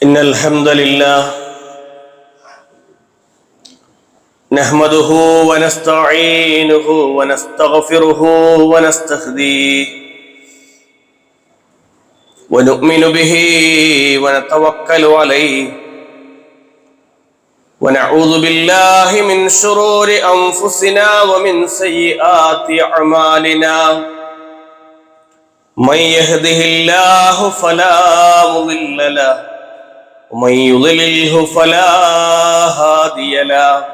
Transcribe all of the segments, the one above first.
إن الحمد لله نحمده ونستعينه ونستغفره ونستهديه ونؤمن به ونتوكل عليه ونعوذ بالله من شرور أنفسنا ومن سيئات أعمالنا من يهده الله فلا مضل له ومن يضلله فلا هادي له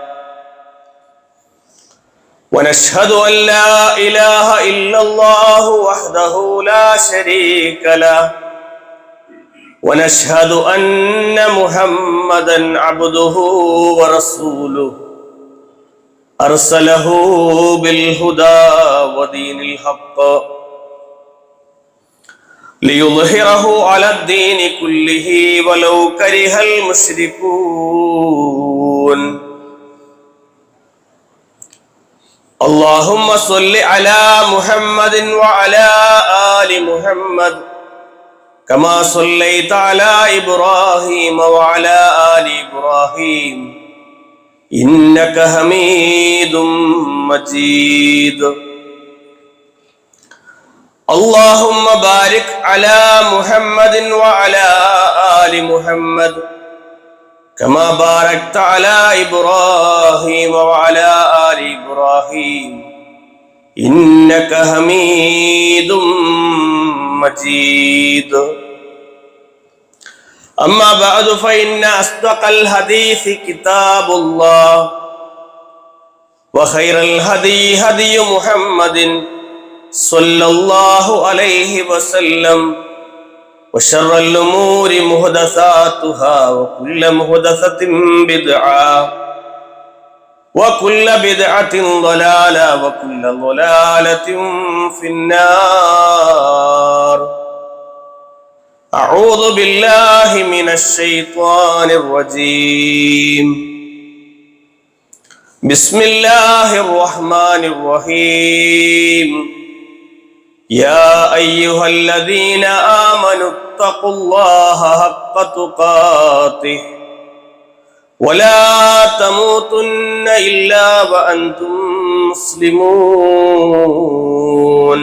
ونشهد أن لا إله إلا الله وحده لا شريك له ونشهد أن محمدا عبده ورسوله أرسله بالهدى ودين الحق ليظهره على الدين كله ولو كره المشركون اللهم صل على محمد وعلى آل محمد كما صليت على إبراهيم وعلى آل إبراهيم إنك حميد مجيد اللهم بارك على محمد وعلى آل محمد كما باركت على إبراهيم وعلى آل إبراهيم إنك حميد مجيد أما بعد فإن أصدق الحديث كتاب الله وخير الهدي هدي محمد صلى الله عليه وسلم وشر الأمور محدثاتها وكل محدثة بدعة وكل بدعة ضلالة وكل ضلالة في النار أعوذ بالله من الشيطان الرجيم بسم الله الرحمن الرحيم يا أيها الذين آمنوا اتقوا الله حق تقاته ولا تموتن إلا وأنتم مسلمون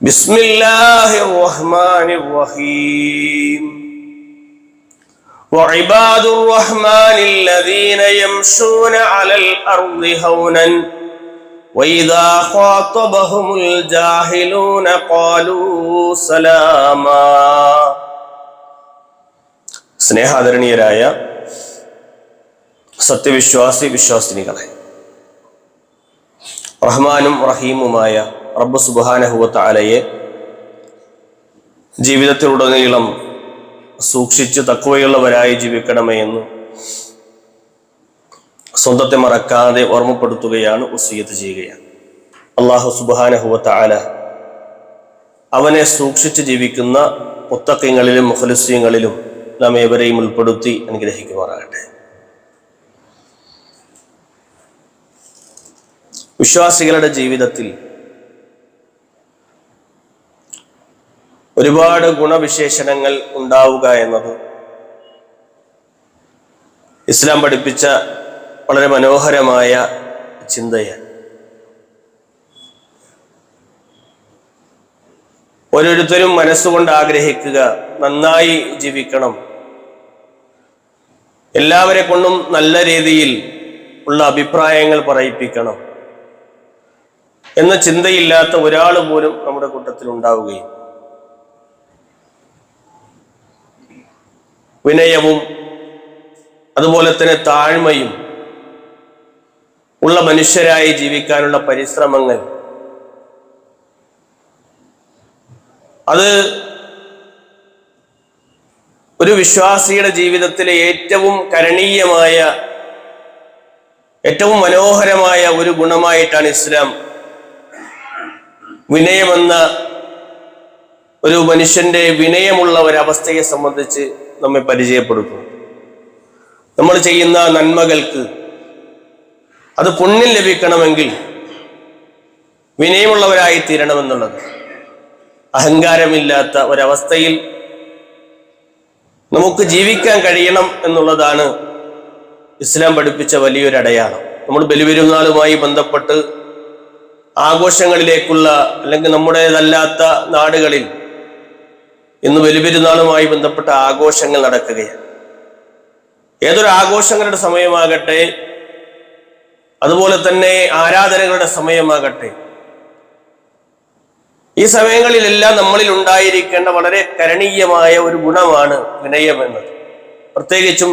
بسم الله الرحمن الرحيم وعباد الرحمن الذين يمشون على الأرض هونا وإذا خاطبهم الجاهلون قالوا سلاما സ്നേഹാദരണീയരായ സത്യവിശ്വാസി വിശ്വാസിനികളെ, റഹ്മാനും റഹീമുമായ റബ്ബ് സുബ്ഹാനഹു വ തആലയെ ജീവിതത്തിലുടനീളം സൂക്ഷിച്ച് തഖ്വയുള്ളവരായി ജീവിക്കണമേ എന്ന് സ്വന്തത്തെ മറക്കാതെ ഓർമ്മപ്പെടുത്തുകയാണ്, വസിയ്യത്ത് ചെയ്യുകയാണ്. അല്ലാഹു സുബ്ഹാനഹു വ തആല അവനെ സൂക്ഷിച്ച് ജീവിക്കുന്ന മുത്തഖീങ്ങളിലും മുഖ്ലിസീങ്ങളിലും നാം ഏവരെയും ഉൾപ്പെടുത്തി അനുഗ്രഹിക്കുമാറാകട്ടെ. വിശ്വാസികളുടെ ജീവിതത്തിൽ ഒരുപാട് ഗുണവിശേഷണങ്ങൾ ഉണ്ടാവുക എന്നത് ഇസ്ലാം പഠിപ്പിച്ച വളരെ മനോഹരമായ ചിന്തയാണ്. ഓരോരുത്തരും മനസ്സുകൊണ്ട് ആഗ്രഹിക്കുക, നന്നായി ജീവിക്കണം, എല്ലാവരെ കൊണ്ടും നല്ല രീതിയിൽ ഉള്ള അഭിപ്രായങ്ങൾ പറയിപ്പിക്കണം എന്ന ചിന്തയില്ലാത്ത ഒരാൾ പോലും നമ്മുടെ കൂട്ടത്തിൽ ഉണ്ടാവുകയും വിനയവും അതുപോലെ തന്നെ താഴ്മയും ഉള്ള മനുഷ്യരായി ജീവിക്കാനുള്ള പരിശ്രമങ്ങൾ, അത് ഒരു വിശ്വാസിയുടെ ജീവിതത്തിലെ ഏറ്റവും കരണീയമായ, ഏറ്റവും മനോഹരമായ ഒരു ഗുണമായിട്ടാണ് ഇസ്ലാം വിനയമെന്ന ഒരു മനുഷ്യന്റെ വിനയമുള്ള ഒരവസ്ഥയെ സംബന്ധിച്ച് നമ്മെ പരിചയപ്പെടുത്തുന്നു. നമ്മൾ ചെയ്യുന്ന നന്മകൾക്ക് അത് പുണ്യം ലഭിക്കണമെങ്കിൽ വിനയമുള്ളവരായി തീരണമെന്നുള്ളത്. അഹങ്കാരമില്ലാത്ത ഒരവസ്ഥയിൽ നമുക്ക് ജീവിക്കാൻ കഴിയണം എന്നുള്ളതാണ് ഇസ്ലാം പഠിപ്പിച്ച വലിയൊരു അടയാളം. നമ്മൾ ബലിപെരുന്നാളുമായി ബന്ധപ്പെട്ട് ആഘോഷങ്ങളിലേക്കുള്ള, അല്ലെങ്കിൽ നമ്മുടേതല്ലാത്ത നാടുകളിൽ ഇന്ന് ബലിപെരുന്നാളുമായി ബന്ധപ്പെട്ട ആഘോഷങ്ങൾ നടക്കുകയാണ്. ഏതൊരു ആഘോഷങ്ങളുടെ സമയമാകട്ടെ, അതുപോലെ തന്നെ ആരാധനകളുടെ സമയമാകട്ടെ, ഈ സമയങ്ങളിലെല്ലാം നമ്മളിൽ ഉണ്ടായിരിക്കേണ്ട വളരെ കരണീയമായ ഒരു ഗുണമാണ് വിനയം എന്നത്. പ്രത്യേകിച്ചും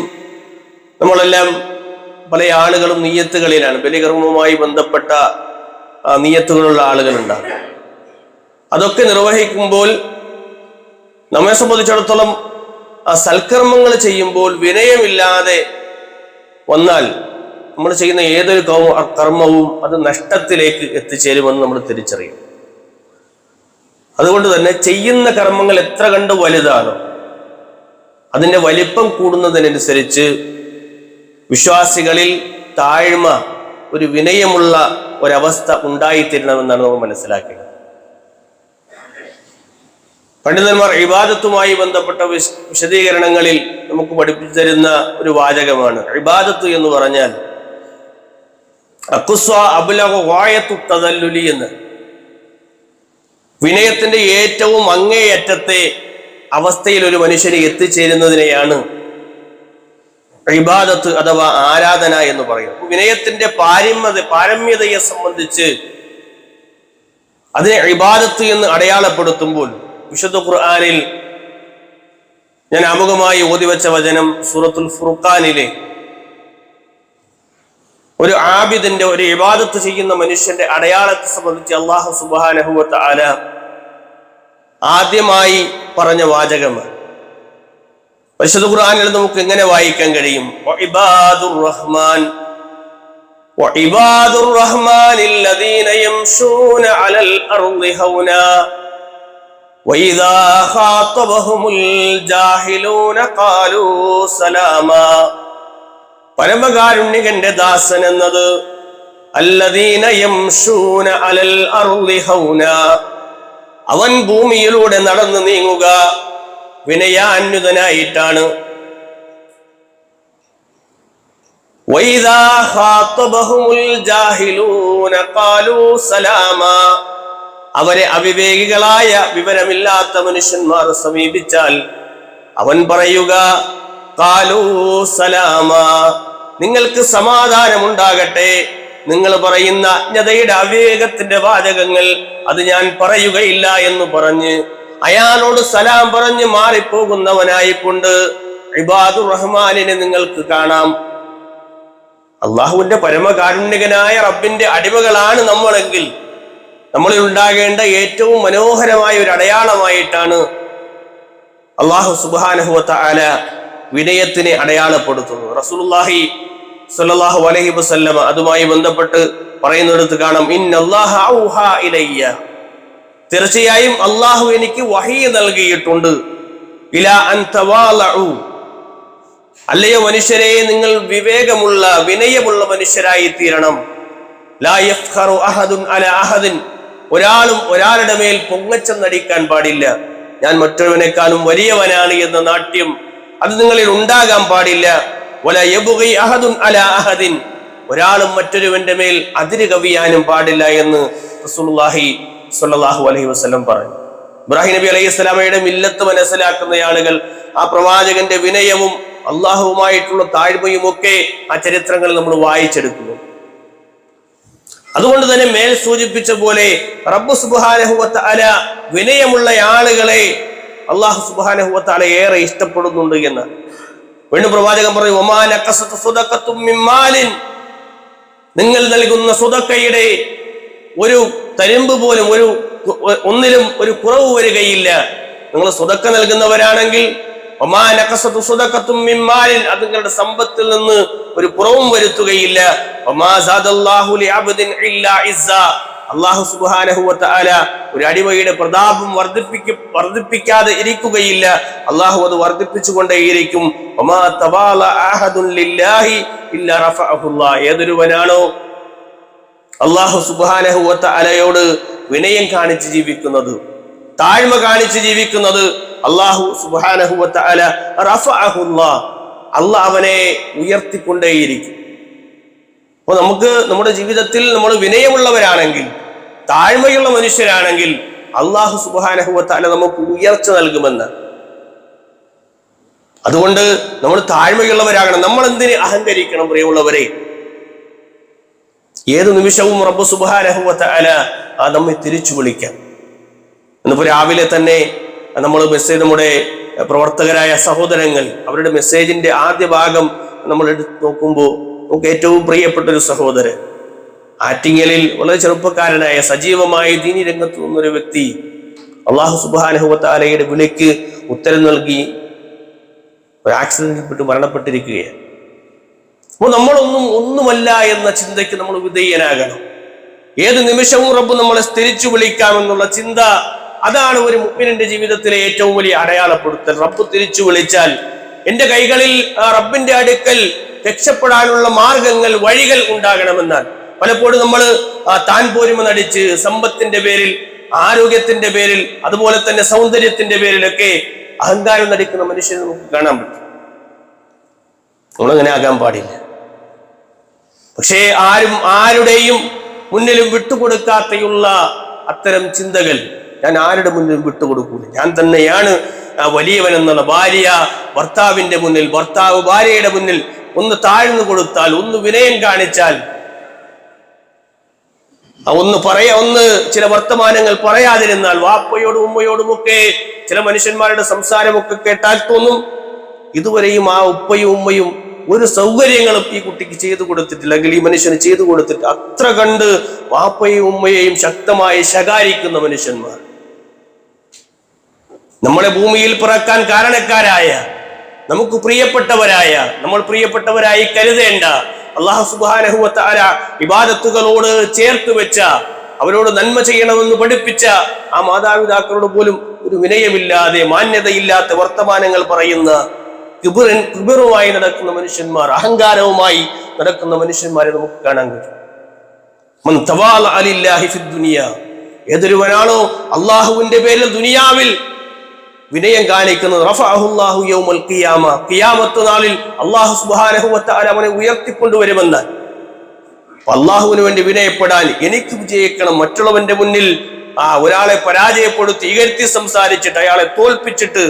നമ്മളെല്ലാം പല ആളുകളും നീയത്തുകളിലാണ്, ബലികർമ്മവുമായി ബന്ധപ്പെട്ട നീയത്തുകളുള്ള ആളുകളുണ്ടാകും. അതൊക്കെ നിർവഹിക്കുമ്പോൾ നമ്മെ സംബന്ധിച്ചിടത്തോളം ആ സൽക്കർമ്മങ്ങൾ ചെയ്യുമ്പോൾ വിനയമില്ലാതെ വന്നാൽ നമ്മൾ ചെയ്യുന്ന ഏതൊരു കർമ്മവും അത് നഷ്ടത്തിലേക്ക് എത്തിച്ചേരുമെന്ന് നമ്മൾ തിരിച്ചറിയും. അതുകൊണ്ട് തന്നെ ചെയ്യുന്ന കർമ്മങ്ങൾ എത്ര കണ്ട് വലുതാണോ അതിന്റെ വലിപ്പം കൂടുന്നതിനനുസരിച്ച് വിശ്വാസികളിൽ താഴ്മ, ഒരു വിനയമുള്ള ഒരവസ്ഥ ഉണ്ടായിത്തീരണമെന്നാണ് നമ്മൾ മനസ്സിലാക്കുന്നത്. പണ്ഡിതന്മാർ ഇബാദത്തുമായി ബന്ധപ്പെട്ട വിശദീകരണങ്ങളിൽ നമുക്ക് പഠിപ്പിച്ചു തരുന്ന ഒരു വാചകമാണ്, ഇബാദത്ത് എന്ന് പറഞ്ഞാൽ അഖ്സ അബ്ലഗ ഗായത്തു തദല്ലുലി എന്ന്. വിനയത്തിന്റെ ഏറ്റവും അങ്ങേയറ്റത്തെ അവസ്ഥയിൽ ഒരു മനുഷ്യന് എത്തിച്ചേരുന്നതിനെയാണ് ഇബാദത്ത് അഥവാ ആരാധന എന്ന് പറയുന്നത്. വിനയത്തിന്റെ പാരമ്യതയെ സംബന്ധിച്ച് അതിനെ ഇബാദത്ത് എന്ന് അടയാളപ്പെടുത്തുമ്പോൾ വിശുദ്ധ ഖുർആനിൽ ഞാൻ ആമുഖമായി ഓതിവെച്ച വചനം സൂറത്തുൽ ഫുർഖാനിലെ ഒരു ആബിദിന്റെ, ഒരു ഇബാദത്ത് ചെയ്യുന്ന മനുഷ്യന്റെ അടയാളത്തെ സംബന്ധിച്ച് അല്ലാഹു സുബ്ഹാനഹു വ തആല ആദ്യമായി പറഞ്ഞ വാചകമാണ്. പരിശുദ്ധ ഖുർആനിൽ നമുക്ക് എങ്ങനെ വായിക്കാൻ കഴിയും? വഇബാദുർ റഹ്മാനില്ലദീന യംശൂന അലൽ അർളി ഹൗനാ വഇദാ ഖാതബഹുമുൽ ജാഹിലൂന ഖാലൂ സലാമാ. പരമകാരുണ്യകന്റെ ദാസൻ എന്നത് അല്ലദീന യംശൂന അലൽ അർളി ഹൗനാ, അവൻ ഭൂമിയിലൂടെ നടന്നു നീങ്ങുക വിനയാന്വിതനായിട്ടാണ്. വഇദാ ഖാതബഹുമുൽ ജാഹിലൂന ഖാലൂ സലാമാ, അവരെ അവിവേകികളായ വിവരമില്ലാത്ത മനുഷ്യന്മാർ സമീപിച്ചാൽ അവൻ പറയുക ഖാലൂ സലാമാ, നിങ്ങൾക്ക് സമാധാനമുണ്ടാകട്ടെ. നിങ്ങൾ പറയുന്ന അജ്ഞതയുടെ അവിവേകത്തിന്റെ വാചകങ്ങൾ അത് ഞാൻ പറയുകയില്ല എന്ന് പറഞ്ഞ് അയാളോട് സലാം പറഞ്ഞ് മാറിപ്പോകുന്നവനായിക്കൊണ്ട് ഇബാദുർ റഹ്മാനിനെ നിങ്ങൾക്ക് കാണാം. അള്ളാഹുവിന്റെ പരമകാരുണ്യകനായ റബ്ബിന്റെ അടിമകളാണ് നമ്മളെങ്കിൽ നമ്മളിൽ ഉണ്ടാകേണ്ട ഏറ്റവും മനോഹരമായ ഒരു അടയാളമായിട്ടാണ് അള്ളാഹു സുബ്ഹാനഹു വ തആല വിനയത്തിനെ അടയാളപ്പെടുത്തുന്നത്. റസൂലുള്ളാഹി സ്വല്ലല്ലാഹു അലൈഹി വസല്ലമ അതുമായി ബന്ധപ്പെട്ട് പറയുന്നിടത്ത് കാണാം, ഇന്നല്ലാഹ ഔഹാ ഇലയ്യ, തീർച്ചയായും അള്ളാഹു എനിക്ക് വഹീ നൽകിയിട്ടുണ്ട്. ഇലാ അൻ തവാലഉ, അല്ലയോ മനുഷ്യരെ നിങ്ങൾ വിവേകമുള്ള വിനയമുള്ള മനുഷ്യരായി തീരണം. ലാ യഫ്ഖറു അഹദുൻ അലാ അഹദിൻ, ഒരാളും ഒരാളുടെ മേൽ പൊങ്ങച്ചം നടിക്കാൻ പാടില്ല. ഞാൻ മറ്റൊരുവനേക്കാളും വലിയവനാണ് എന്ന നാട്യം അത് നിങ്ങളിൽ ഉണ്ടാകാൻ പാടില്ല. വലാ യബ്ഗി അഹദുൻ അലാ അഹദിൻ, ഒരാളും മറ്റൊരുവന്റെ മേൽ അതിര് കവിയാനും പാടില്ല എന്ന് റസൂലുള്ളാഹി സ്വല്ലല്ലാഹു അലൈഹി വസല്ലം പറഞ്ഞു. ഇബ്രാഹിം നബി അലൈഹി സ്വലാമയുടെ മില്ലത്ത് മനസ്സിലാക്കുന്ന ആളുകൾ ആ പ്രവാചകന്റെ വിനയവും അള്ളാഹുവുമായിട്ടുള്ള താഴ്മയും ഒക്കെ ആ ചരിത്രങ്ങൾ നമ്മൾ വായിച്ചെടുക്കുന്നു. അതുകൊണ്ട് തന്നെ മേൽ സൂചിപ്പിച്ച പോലെ റബ്ബ് സുബ്ഹാനഹു വ തആല വിനയമുള്ള ആളുകളെ അള്ളാഹു സുബ്ഹാനഹു വ തആല ഏറെ ഇഷ്ടപ്പെടുന്നുണ്ട് എന്ന് വീണ്ടും പ്രവാചകൻ പറയും, വമാ നഖസത സദഖത്തും മിൻ മാലിൻ, നിങ്ങൾ നൽകുന്ന സദഖയുടെ ഒരു തരിമ്പ് പോലും ഒന്നിലും ഒരു കുറവ് വരികയില്ല. നിങ്ങൾ സദഖ നൽകുന്നവരാണെങ്കിൽ വമാ നഖസത സദഖത്തും മിൻ മാലിൻ, അത് നിങ്ങളുടെ സമ്പത്തിൽ നിന്ന് ഒരു കുറവും വരുത്തുകയില്ല. വമാ സാദല്ലാഹു ലിഅബ്ദിൻ ഇല്ലാ ഇസ്സ, അല്ലാഹു സുബ്ഹാനഹു വ തആല ഒരു അടിമയുടെ പ്രതാപം വർദ്ധിപ്പിക്കാതെ ഇരിക്കുകയില്ല. അല്ലാഹു അത് വർദ്ധിപ്പിച്ചുകൊണ്ടേയിരിക്കും. വമാ തവാല അഹദുൻ ലില്ലാഹി ഇല്ലാ റഫഅഹുല്ലാഹ്, ഏതൊരുവനാണോ അല്ലാഹു സുബ്ഹാനഹു വ തആലയോട് വിനയം കാണിച്ച് ജീവിക്കുന്നത്, താഴ്മ കാണിച്ച് ജീവിക്കുന്നത്, അല്ലാഹു സുബ്ഹാനഹു വ തആല റഫഅഹുല്ലാഹ്, അല്ലാഹ് അവനെ ഉയർത്തിക്കൊണ്ടേയിരിക്കും. അപ്പോൾ നമുക്ക് നമ്മുടെ ജീവിതത്തിൽ നമ്മൾ വിനയമുള്ളവരാണെങ്കിൽ, താഴ്മയുള്ള മനുഷ്യരാണെങ്കിൽ അല്ലാഹു സുബ്ഹാനഹു വ തആല നമുക്ക് ഉയർച്ച നൽകുമെന്ന്. അതുകൊണ്ട് നമ്മൾ താഴ്മയുള്ളവരാകണം. നമ്മൾ എന്തിന് അഹങ്കരിക്കണം പ്രിയമുള്ളവരെ? ഏത് നിമിഷവും റബ്ബ് സുബ്ഹാനഹു വ തആല നമ്മെ തിരിച്ചു വിളിക്കാം. ഇന്നിപ്പോ രാവിലെ തന്നെ നമ്മൾ മെസ്സേജ്, നമ്മുടെ പ്രവർത്തകരായ സഹോദരങ്ങൾ അവരുടെ മെസ്സേജിന്റെ ആദ്യ ഭാഗം നമ്മൾ എടുത്ത് നോക്കുമ്പോൾ നമുക്ക് ഏറ്റവും പ്രിയപ്പെട്ട ഒരു സഹോദരൻ, ആറ്റിങ്ങലിൽ വളരെ ചെറുപ്പക്കാരനായ സജീവമായി ദീനി രംഗത്ത് നിന്നൊരു വ്യക്തി അല്ലാഹു സുബ്ഹാനഹു വ തആലയുടെ വിളിക്ക് ഉത്തരം നൽകി ഒരു ആക്സിഡന്റിൽപ്പെട്ട് മരണപ്പെട്ടിരിക്കുകയാണ്. അപ്പോൾ ഒന്നുമല്ല എന്ന ചിന്തയ്ക്ക് നമ്മൾ വിധേയനാകണം. ഏത് നിമിഷവും റബ്ബ് നമ്മളെ തിരിച്ചു വിളിക്കാമെന്നുള്ള ചിന്ത, അതാണ് ഒരു മുഅ്മിനിന്റെ ജീവിതത്തിലെ ഏറ്റവും വലിയ അടയാളപ്പെടുത്തൽ. റബ്ബ് തിരിച്ചു വിളിച്ചാൽ എന്റെ കൈകളിൽ റബ്ബിന്റെ അടുക്കൽ രക്ഷപ്പെടാനുള്ള മാർഗങ്ങൾ, വഴികൾ ഉണ്ടാകണമെന്നാൽ പലപ്പോഴും നമ്മൾ താൻ പോരുമ നടിച്ച് സമ്പത്തിന്റെ പേരിൽ, ആരോഗ്യത്തിന്റെ പേരിൽ, അതുപോലെ തന്നെ സൗന്ദര്യത്തിന്റെ പേരിലൊക്കെ അഹങ്കാരം നടിക്കുന്ന മനുഷ്യനെ നമുക്ക് കാണാൻ പറ്റും. നമ്മളങ്ങനെ ആകാൻ പാടില്ല. പക്ഷേ ആരുടെയും മുന്നിലും വിട്ടുകൊടുക്കാത്തയുള്ള അത്തരം ചിന്തകൾ, ഞാൻ ആരുടെ മുന്നിലും വിട്ടുകൊടുക്കൂല, ഞാൻ തന്നെയാണ് വലിയവൻ എന്നുള്ള, ഭാര്യ ഭർത്താവിന്റെ മുന്നിൽ, ഭർത്താവ് ഭാര്യയുടെ മുന്നിൽ ഒന്ന് താഴ്ന്നു കൊടുത്താൽ, ഒന്ന് വിനയം കാണിച്ചാൽ, ഒന്ന് ചില വർത്തമാനങ്ങൾ പറയാതിരുന്നാൽ, വാപ്പയോടും ഉമ്മയോടുമൊക്കെ ചില മനുഷ്യന്മാരുടെ സംസാരമൊക്കെ കേട്ടാൽ തോന്നും ഇതുവരെയും ആ ഉപ്പയും ഉമ്മയും ഒരു സൗകര്യങ്ങളും ഈ കുട്ടിക്ക് ചെയ്തു കൊടുത്തിട്ടില്ല, അല്ലെങ്കിൽ ഈ മനുഷ്യന് ചെയ്തു കൊടുത്തിട്ട്. അത്ര കണ്ട് വാപ്പയും ഉമ്മയെയും ശക്തമായി ശകാരിക്കുന്ന മനുഷ്യന്മാർ, നമ്മളെ ഭൂമിയിൽ പിറക്കാൻ കാരണക്കാരായ, നമുക്ക് പ്രിയപ്പെട്ടവരായ, നമ്മൾ പ്രിയപ്പെട്ടവരായി കരുതേണ്ട, അല്ലാഹു സുബ്ഹാനഹു വ തആല ഇബാദത്തുകളോട് ചേർത്ത് വെച്ച, അവരോട് നന്മ ചെയ്യണമെന്ന് പഠിപ്പിച്ച ആ മാതാപിതാക്കളോട് പോലും ഒരു വിനയമില്ലാതെ, മാന്യതയില്ലാത്ത വർത്തമാനങ്ങൾ പറയുന്ന, കിബറുമായി നടക്കുന്ന മനുഷ്യന്മാർ, അഹങ്കാരവുമായി നടക്കുന്ന മനുഷ്യന്മാരെ നമുക്ക് കാണാൻ കഴിയും. മൻ തവാലഅ ലില്ലാഹി ഫിദ് ദുനിയ, ഏതൊരുവനാണോ അല്ലാഹുവിന്റെ പേരിൽ ദുനിയാവിൽ വിനയം കാണിക്കുന്നത്, റഫഅഹുല്ലാഹു യൗമൽ ഖിയാമ, ഖിയാമത്ത് നാളിൽ അല്ലാഹു സുബ്ഹാനഹു വ തആല അവനെ ഉയർത്തിക്കൊണ്ടുവരുമെന്ന്. അല്ലാഹുവിന് വേണ്ടി വിനയപ്പെടാൻ, എനിക്ക് വിജയിക്കണം, മറ്റുള്ളവന്റെ മുന്നിൽ ഒരാളെ പരാജയപ്പെടുത്തി ഇകഴ്ത്തി സംസാരിച്ചിട്ട്, അയാളെ തോൽപ്പിച്ചിട്ട്,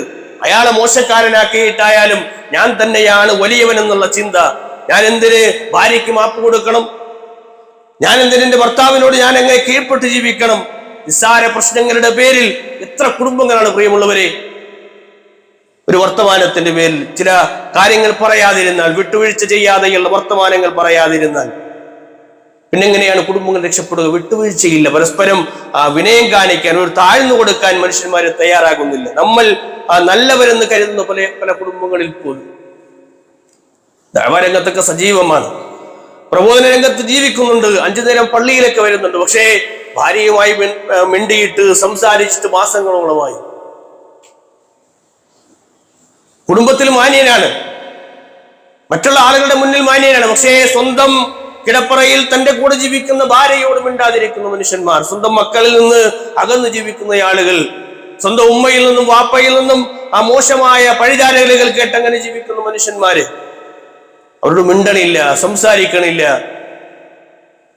അയാളെ മോശക്കാരനാക്കിയിട്ടായാലും ഞാൻ തന്നെയാണ് വലിയവൻ എന്നുള്ള ചിന്ത, ഞാൻ എന്തിന് ഭാര്യയ്ക്ക് മാപ്പ് കൊടുക്കണം, ഞാൻ എന്തിന് എന്റെ ഭർത്താവിനോട് ഞാൻ എങ്ങനെ കീഴ്പ്പെട്ട് ജീവിക്കണം, നിസ്സാര പ്രശ്നങ്ങളുടെ പേരിൽ എത്ര കുടുംബങ്ങളാണ് പ്രിയമുള്ളവരെ ഒരു വർത്തമാനത്തിന്റെ പേരിൽ ചില കാര്യങ്ങൾ പറയാതിരുന്നാൽ, വിട്ടുവീഴ്ച ചെയ്യാതെയുള്ള വർത്തമാനങ്ങൾ പറയാതിരുന്നാൽ പിന്നെങ്ങനെയാണ് കുടുംബങ്ങൾ രക്ഷപ്പെടുക? വിട്ടുവീഴ്ചയില്ല, പരസ്പരം വിനയം കാണിക്കാൻ, ഒരു താഴ്ന്നു കൊടുക്കാൻ മനുഷ്യന്മാര് തയ്യാറാകുന്നില്ല. നമ്മൾ നല്ലവരെന്ന് കരുതുന്ന പല കുടുംബങ്ങളിൽ പോലും ദഅവ രംഗത്തൊക്കെ സജീവമാണ്, പ്രബോധന രംഗത്ത് ജീവിക്കുന്നുണ്ട്, 5 നേരം പള്ളിയിലൊക്കെ വരുന്നുണ്ട്. പക്ഷേ ഭാര്യയുമായി മിണ്ടിയിട്ട് സംസാരിച്ചിട്ട് മാസങ്ങളോളമായി. കുടുംബത്തിൽ മാന്യനാണ്, മറ്റുള്ള ആളുകളുടെ മുന്നിൽ മാന്യനാണ്, പക്ഷേ സ്വന്തം കിടപ്പറയിൽ തന്റെ കൂടെ ജീവിക്കുന്ന ഭാര്യയോട് മിണ്ടാതിരിക്കുന്ന മനുഷ്യന്മാർ, സ്വന്തം മക്കളിൽ നിന്ന് അകന്നു ജീവിക്കുന്ന ആളുകൾ, സ്വന്തം ഉമ്മയിൽ നിന്നും വാപ്പയിൽ നിന്നും ആ മോശമായ പഴിചാരലുകൾ കേട്ടങ്ങനെ ജീവിക്കുന്ന മനുഷ്യന്മാര്, അവരോട് മിണ്ടണില്ല, സംസാരിക്കണില്ല,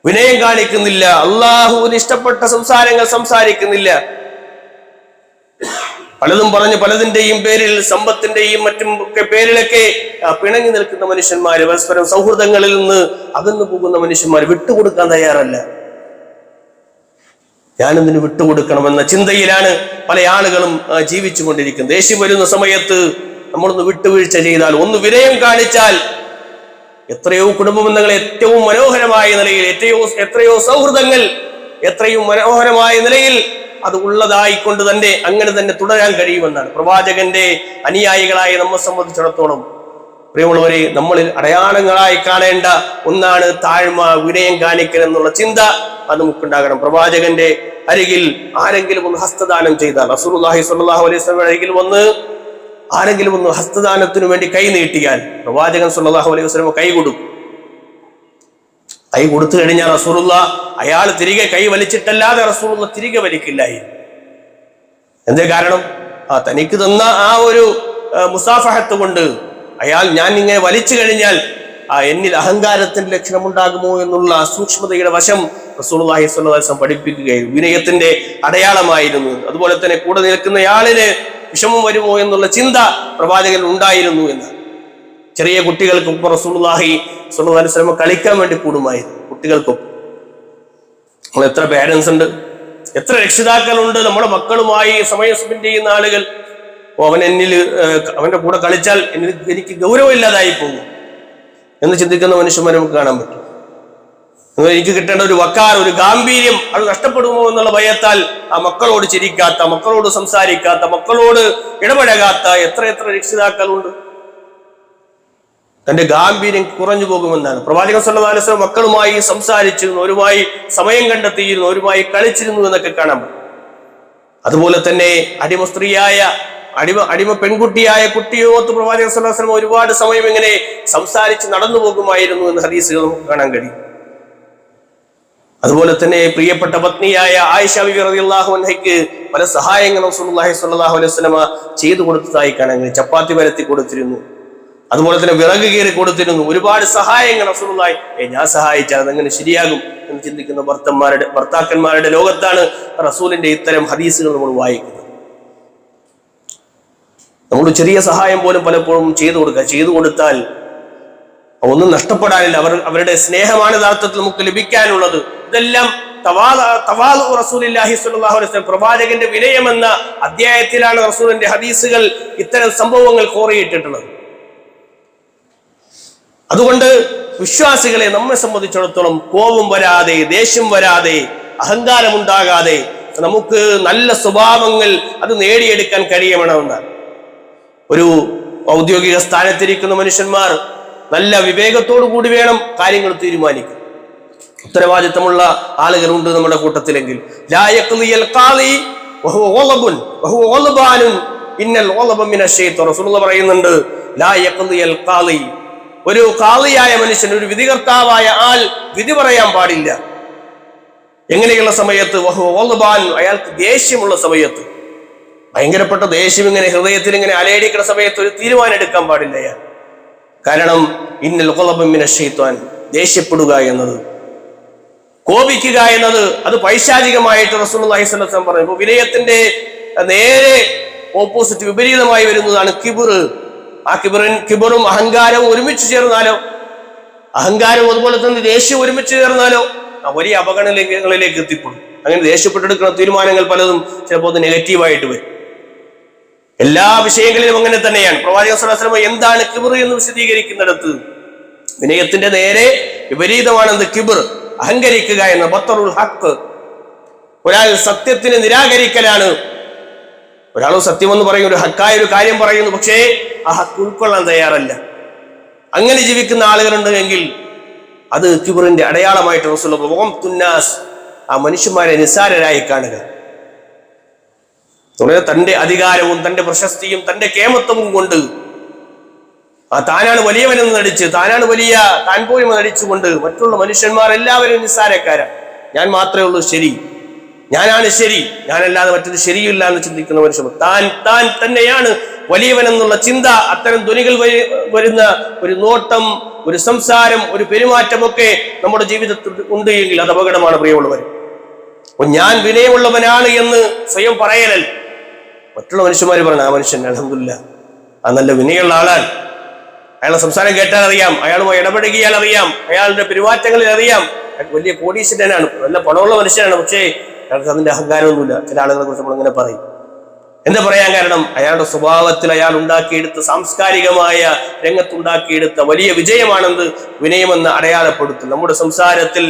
വിനയം കാണിക്കുന്നില്ല, അള്ളാഹുവിന് ഇഷ്ടപ്പെട്ട സംസാരങ്ങൾ സംസാരിക്കുന്നില്ല. പലതും പറഞ്ഞ് പലതിന്റെയും പേരിൽ, സമ്പത്തിന്റെയും മറ്റും ഒക്കെ പേരിലൊക്കെ പിണങ്ങി നിൽക്കുന്ന മനുഷ്യന്മാര്, പരസ്പരം സൗഹൃദങ്ങളിൽ നിന്ന് അകന്നു പോകുന്ന മനുഷ്യന്മാർ, വിട്ടുകൊടുക്കാൻ തയ്യാറല്ല. ഞാനെന്തിനു വിട്ടുകൊടുക്കണമെന്ന ചിന്തയിലാണ് പല ആളുകളും ജീവിച്ചു കൊണ്ടിരിക്കുന്നത്. ദേഷ്യം വരുന്ന സമയത്ത് നമ്മളൊന്ന് വിട്ടുവീഴ്ച ചെയ്താൽ, ഒന്ന് വിനയം കാണിച്ചാൽ, എത്രയോ കുടുംബബന്ധങ്ങൾ ഏറ്റവും മനോഹരമായ നിലയിൽ, എത്രയോ സൗഹൃദങ്ങൾ എത്രയും മനോഹരമായ നിലയിൽ അത് ഉള്ളതായിക്കൊണ്ട് തന്നെ അങ്ങനെ തന്നെ തുടരാൻ കഴിയുമെന്നാണ് പ്രവാചകന്റെ അനുയായികളായ നമ്മെ സംബന്ധിച്ചിടത്തോളം. പ്രിയമുള്ളവരെ, നമ്മളിൽ അടയാളങ്ങളായി കാണേണ്ട ഒന്നാണ് താഴ്മ, വിനയം കാണിക്കൽ എന്നുള്ള ചിന്ത. അത് നമുക്കുണ്ടാകണം. പ്രവാചകന്റെ അരികിൽ ആരെങ്കിലും ഒന്ന് ഹസ്തദാനം ചെയ്താൽ, റസൂലുള്ളാഹി സ്വല്ലല്ലാഹു അലൈഹി വസല്ലം അരികിൽ വന്ന് ആരെങ്കിലും ഒന്ന് ഹസ്തദാനത്തിനു വേണ്ടി കൈ നീട്ടിയാൽ പ്രവാചകൻ സ്വല്ലല്ലാഹു അലൈഹി വസല്ലം കൈ കൊടുക്കും. കൈ കൊടുത്തു കഴിഞ്ഞാൽ റസൂലുള്ളാഹ് അയാൾ തിരികെ കൈ വലിച്ചിട്ടല്ലാതെ റസൂലുള്ളാഹ് തിരികെ വലിക്കില്ലായിരുന്നു. എന്തേ കാരണം? ആ തനിക്ക് തന്ന ആ ഒരു മുസാഫഹത്ത് കൊണ്ട് അയാൾ ഞാൻ ഇങ്ങനെ വലിച്ചു കഴിഞ്ഞാൽ എന്നിൽ അഹങ്കാരത്തിന്റെ ലക്ഷണമുണ്ടാകുമോ എന്നുള്ള സൂക്ഷ്മതയുടെ വശം റസൂലുള്ളാഹി സ്വല്ലല്ലാഹു അലൈഹി വസല്ലം പഠിപ്പിക്കുകയായിരുന്നു. വിനയത്തിന്റെ അടയാളമായിരുന്നു. അതുപോലെ തന്നെ കൂടെ നിൽക്കുന്നയാളിന് വിഷമം വരുമോ എന്നുള്ള ചിന്ത പ്രവാചകൻ ഉണ്ടായിരുന്നു എന്ന്. ചെറിയ കുട്ടികൾക്കൊപ്പം റസൂലുള്ളാഹി സ്വല്ലല്ലാഹു അലൈഹി വസല്ലം കളിക്കാൻ വേണ്ടി കൂടുമായിരുന്നു. കുട്ടികൾക്കൊപ്പം നമ്മൾ എത്ര പേരൻസ് ഉണ്ട്, എത്ര രക്ഷിതാക്കളുണ്ട് നമ്മുടെ മക്കളുമായി സമയം സ്പെൻഡ് ചെയ്യുന്ന ആളുകൾ. അവന്റെ കൂടെ കളിച്ചാൽ എനിക്ക് ഗൗരവമില്ലാതായി പോകും എന്ന് ചിന്തിക്കുന്ന മനുഷ്യന്മാരെ നമുക്ക് കാണാൻ പറ്റും. എനിക്ക് കിട്ടേണ്ട ഒരു വക്കാർ, ഒരു ഗാംഭീര്യം അത് നഷ്ടപ്പെടുമോ എന്നുള്ള ഭയത്താൽ ആ മക്കളോട് ചിരിക്കാത്ത, മക്കളോട് സംസാരിക്കാത്ത, മക്കളോട് ഇടപഴകാത്ത എത്ര എത്ര രക്ഷിതാക്കളുണ്ട്. തന്റെ ഗാംഭീര്യം കുറഞ്ഞു പോകുമെന്നാണ്. പ്രവാചകൻ സല്ലല്ലാഹു അലൈഹി വസല്ലം മക്കളുമായി സംസാരിച്ചിരുന്നു, ഒരുമായി സമയം കണ്ടെത്തിയിരുന്നു, ഒരുമായി കളിച്ചിരുന്നു എന്നൊക്കെ കാണാൻ പറ്റും. അതുപോലെ തന്നെ അടിമ സ്ത്രീയായ അടിമ പെൺകുട്ടിയായ കുട്ടിയോത്ത് പ്രവാചകൻ സല്ലല്ലാഹു അലൈഹി വസല്ലം ഒരുപാട് സമയം ഇങ്ങനെ സംസാരിച്ച് നടന്നു പോകുമായിരുന്നു എന്ന് ഹദീസുകൾ നമുക്ക് കാണാൻ കഴിയും. അതുപോലെ തന്നെ പ്രിയപ്പെട്ട പത്നിയായ ആയിഷ ബിബി റളിയല്ലാഹു അൻഹയ്ക്ക് പല സഹായങ്ങളും റസൂലുള്ളാഹി സ്വല്ലല്ലാഹു അലൈഹി വസല്ലം ചെയ്തു കൊടുത്തതായി കാണാൻ കഴിയും. ചപ്പാത്തി പരത്തി കൊടുത്തിരുന്നു, അതുപോലെ തന്നെ വിറക് കീറി കൊടുത്തിരുന്നു. ഒരുപാട് സഹായങ്ങൾ റസൂലുള്ളാഹി ഞാൻ സഹായിച്ചാൽ അതെങ്ങനെ ശരിയാകും എന്ന് ചിന്തിക്കുന്ന ഭർത്താക്കന്മാരുടെ ലോകത്താണ് റസൂലിന്റെ ഇത്തരം ഹദീസുകൾ നമ്മൾ വായിക്കുന്നത്. നമ്മൾ ചെറിയ സഹായം പോലും പലപ്പോഴും ചെയ്തു കൊടുത്താൽ ഒന്നും നഷ്ടപ്പെടാനില്ല. അവരുടെ സ്നേഹമാണ് യഥാർത്ഥത്തിൽ നമുക്ക് ലഭിക്കാനുള്ളത്. ഇതെല്ലാം തവാദു റസൂലുള്ളാഹി സ്വല്ലല്ലാഹു അലൈഹി വസല്ലം, പ്രവാചകന്റെ വിനയം എന്ന അധ്യായത്തിലാണ് റസൂലിന്റെ ഹദീസുകൾ ഇത്തരം സംഭവങ്ങൾ കോറിയിട്ടിട്ടുള്ളത്. അതുകൊണ്ട് വിശ്വാസികളെ നമ്മെ സംബന്ധിച്ചിടത്തോളം കോപം വരാതെ, ദേഷ്യം വരാതെ, അഹങ്കാരമുണ്ടാകാതെ നമുക്ക് നല്ല സ്വഭാവങ്ങൾ അത് നേടിയെടുക്കാൻ കഴിയണമെന്നാണ്. ഒരു ഔദ്യോഗിക സ്ഥാനത്തിരിക്കുന്ന മനുഷ്യന്മാർ നല്ല വിവേകത്തോടു കൂടി വേണം കാര്യങ്ങൾ തീരുമാനിക്കാൻ. ഉത്തരവാദിത്തമുള്ള ആളുകളുണ്ട് നമ്മുടെ കൂട്ടത്തിലെങ്കിൽ പറയുന്നുണ്ട്, ഒരു ഖാളിയായ മനുഷ്യൻ, ഒരു വിധികർത്താവായ ആൾ വിധി പറയാൻ പാടില്ല. എങ്ങനെയുള്ള സമയത്ത്? അയാൾക്ക് ദേഷ്യമുള്ള സമയത്ത്, ഭയങ്കരപ്പെട്ട ദേഷ്യം ഇങ്ങനെ ഹൃദയത്തിൽ ഇങ്ങനെ അലയടിക്കുന്ന സമയത്ത് ഒരു തീരുമാനം എടുക്കാൻ പാടില്ല അയാൾ. കാരണം ഇന്നൽ ഖളബ മിനശ് ശൈത്വാൻ, ദേഷ്യപ്പെടുക എന്നത്, കോപിക്കുക എന്നത് അത് പൈശാചികമായിട്ട് റസൂലുള്ളാഹി സ്വല്ലല്ലാഹു അലൈഹി വസല്ലം പറഞ്ഞു. വിനയത്തിന്റെ നേരെ ഓപ്പോസിറ്റ് വിപരീതമായി വരുന്നതാണ് കിബർ. ആ കിബറും അഹങ്കാരവും ഒരുമിച്ച് ചേർന്നാലോ, അഹങ്കാരവും അതുപോലെ തന്നെ ദേഷ്യം ഒരുമിച്ച് ചേർന്നാലോ വലിയ അപകടങ്ങളിലേക്ക് എത്തിപ്പെടും. അങ്ങനെ ദേഷ്യപ്പെട്ടെടുക്കുന്ന തീരുമാനങ്ങൾ പലതും ചിലപ്പോൾ നെഗറ്റീവായിട്ട് വരും. എല്ലാ വിഷയങ്ങളിലും അങ്ങനെ തന്നെയാണ്. പ്രവാചകൻ സ്വല്ലല്ലാഹു അലൈഹി വസല്ലം എന്താണ് കിബർ എന്ന് വിശദീകരിക്കുന്നിടത്ത് വിനയത്തിന്റെ നേരെ വിപരീതമാണെന്ന് കിബർ, അഹങ്കരിക്കുക എന്ന ബത്തറുൽ ഹഖ്. ഒരാൾ സത്യത്തിന് നിരാകരിക്കലാണ്. ഒരാൾ സത്യം എന്ന് പറയും, ഒരു ഹക്കായ ഒരു കാര്യം പറയുന്നു, പക്ഷേ ആ ഹക്ക് ഉൾക്കൊള്ളാൻ തയ്യാറല്ല. അങ്ങനെ ജീവിക്കുന്ന ആളുകളുണ്ടെങ്കിൽ അത് കിബറിന്റെ അടയാളമായിട്ട് റസൂലുള്ളാഹി ആ മനുഷ്യന്മാരെ നിസ്സാരരായി കാണുക. തന്റെ അധികാരവും തന്റെ പ്രശസ്തിയും തന്റെ കേമത്വവും കൊണ്ട് താനാണ് വലിയവനെന്ന് നടിച്ച്, താൻ പോലും നടിച്ചുകൊണ്ട് മറ്റുള്ള മനുഷ്യന്മാർ എല്ലാവരും നിസ്സാരക്കാരാണ്. ഞാൻ മാത്രമേ ഉള്ളൂ ശരി, ഞാനാണ് ശരി, ഞാനല്ലാതെ മറ്റൊരു ശരിയില്ല എന്ന് ചിന്തിക്കുന്ന മനുഷ്യൻ, താൻ തന്നെയാണ് വലിയവനെന്നുള്ള ചിന്ത, അത്തരം ധ്വനികൾ വരുന്ന ഒരു നോട്ടം, ഒരു സംസാരം, ഒരു പെരുമാറ്റമൊക്കെ നമ്മുടെ ജീവിതത്തിൽ ഉണ്ട് എങ്കിൽ അത് അപകടമാണ് പ്രിയമുള്ളവർ. അപ്പൊ ഞാൻ വിനയമുള്ളവനാണ് എന്ന് സ്വയം പറയലല്ല. മറ്റുള്ള മനുഷ്യന്മാർ പറഞ്ഞു ആ മനുഷ്യൻ അൽഹംദുലില്ലാ ആ നല്ല വിനയുള്ള ആളാണ്, അയാളുടെ സംസാരം കേട്ടാൽ അറിയാം, അയാളുമായി ഇടപെടുകയാൽ അറിയാം, അയാളുടെ പെരുമാറ്റങ്ങളിൽ അറിയാം, വലിയ കോടീശ്വരനാണ്, നല്ല പണമുള്ള മനുഷ്യനാണ്, പക്ഷേ അയാൾക്ക് അതിന്റെ അഹങ്കാരമൊന്നുമില്ല. ചില ആളുകളെ കുറിച്ച് നമ്മൾ ഇങ്ങനെ പറയും. എന്താ പറയാൻ കാരണം? അയാളുടെ സ്വഭാവത്തിൽ അയാൾ ഉണ്ടാക്കിയെടുത്ത, സാംസ്കാരികമായ രംഗത്തുണ്ടാക്കിയെടുത്ത വലിയ വിജയമാണെന്ന് വിനയമെന്ന് അടയാളപ്പെടുത്തും. നമ്മുടെ സംസാരത്തിൽ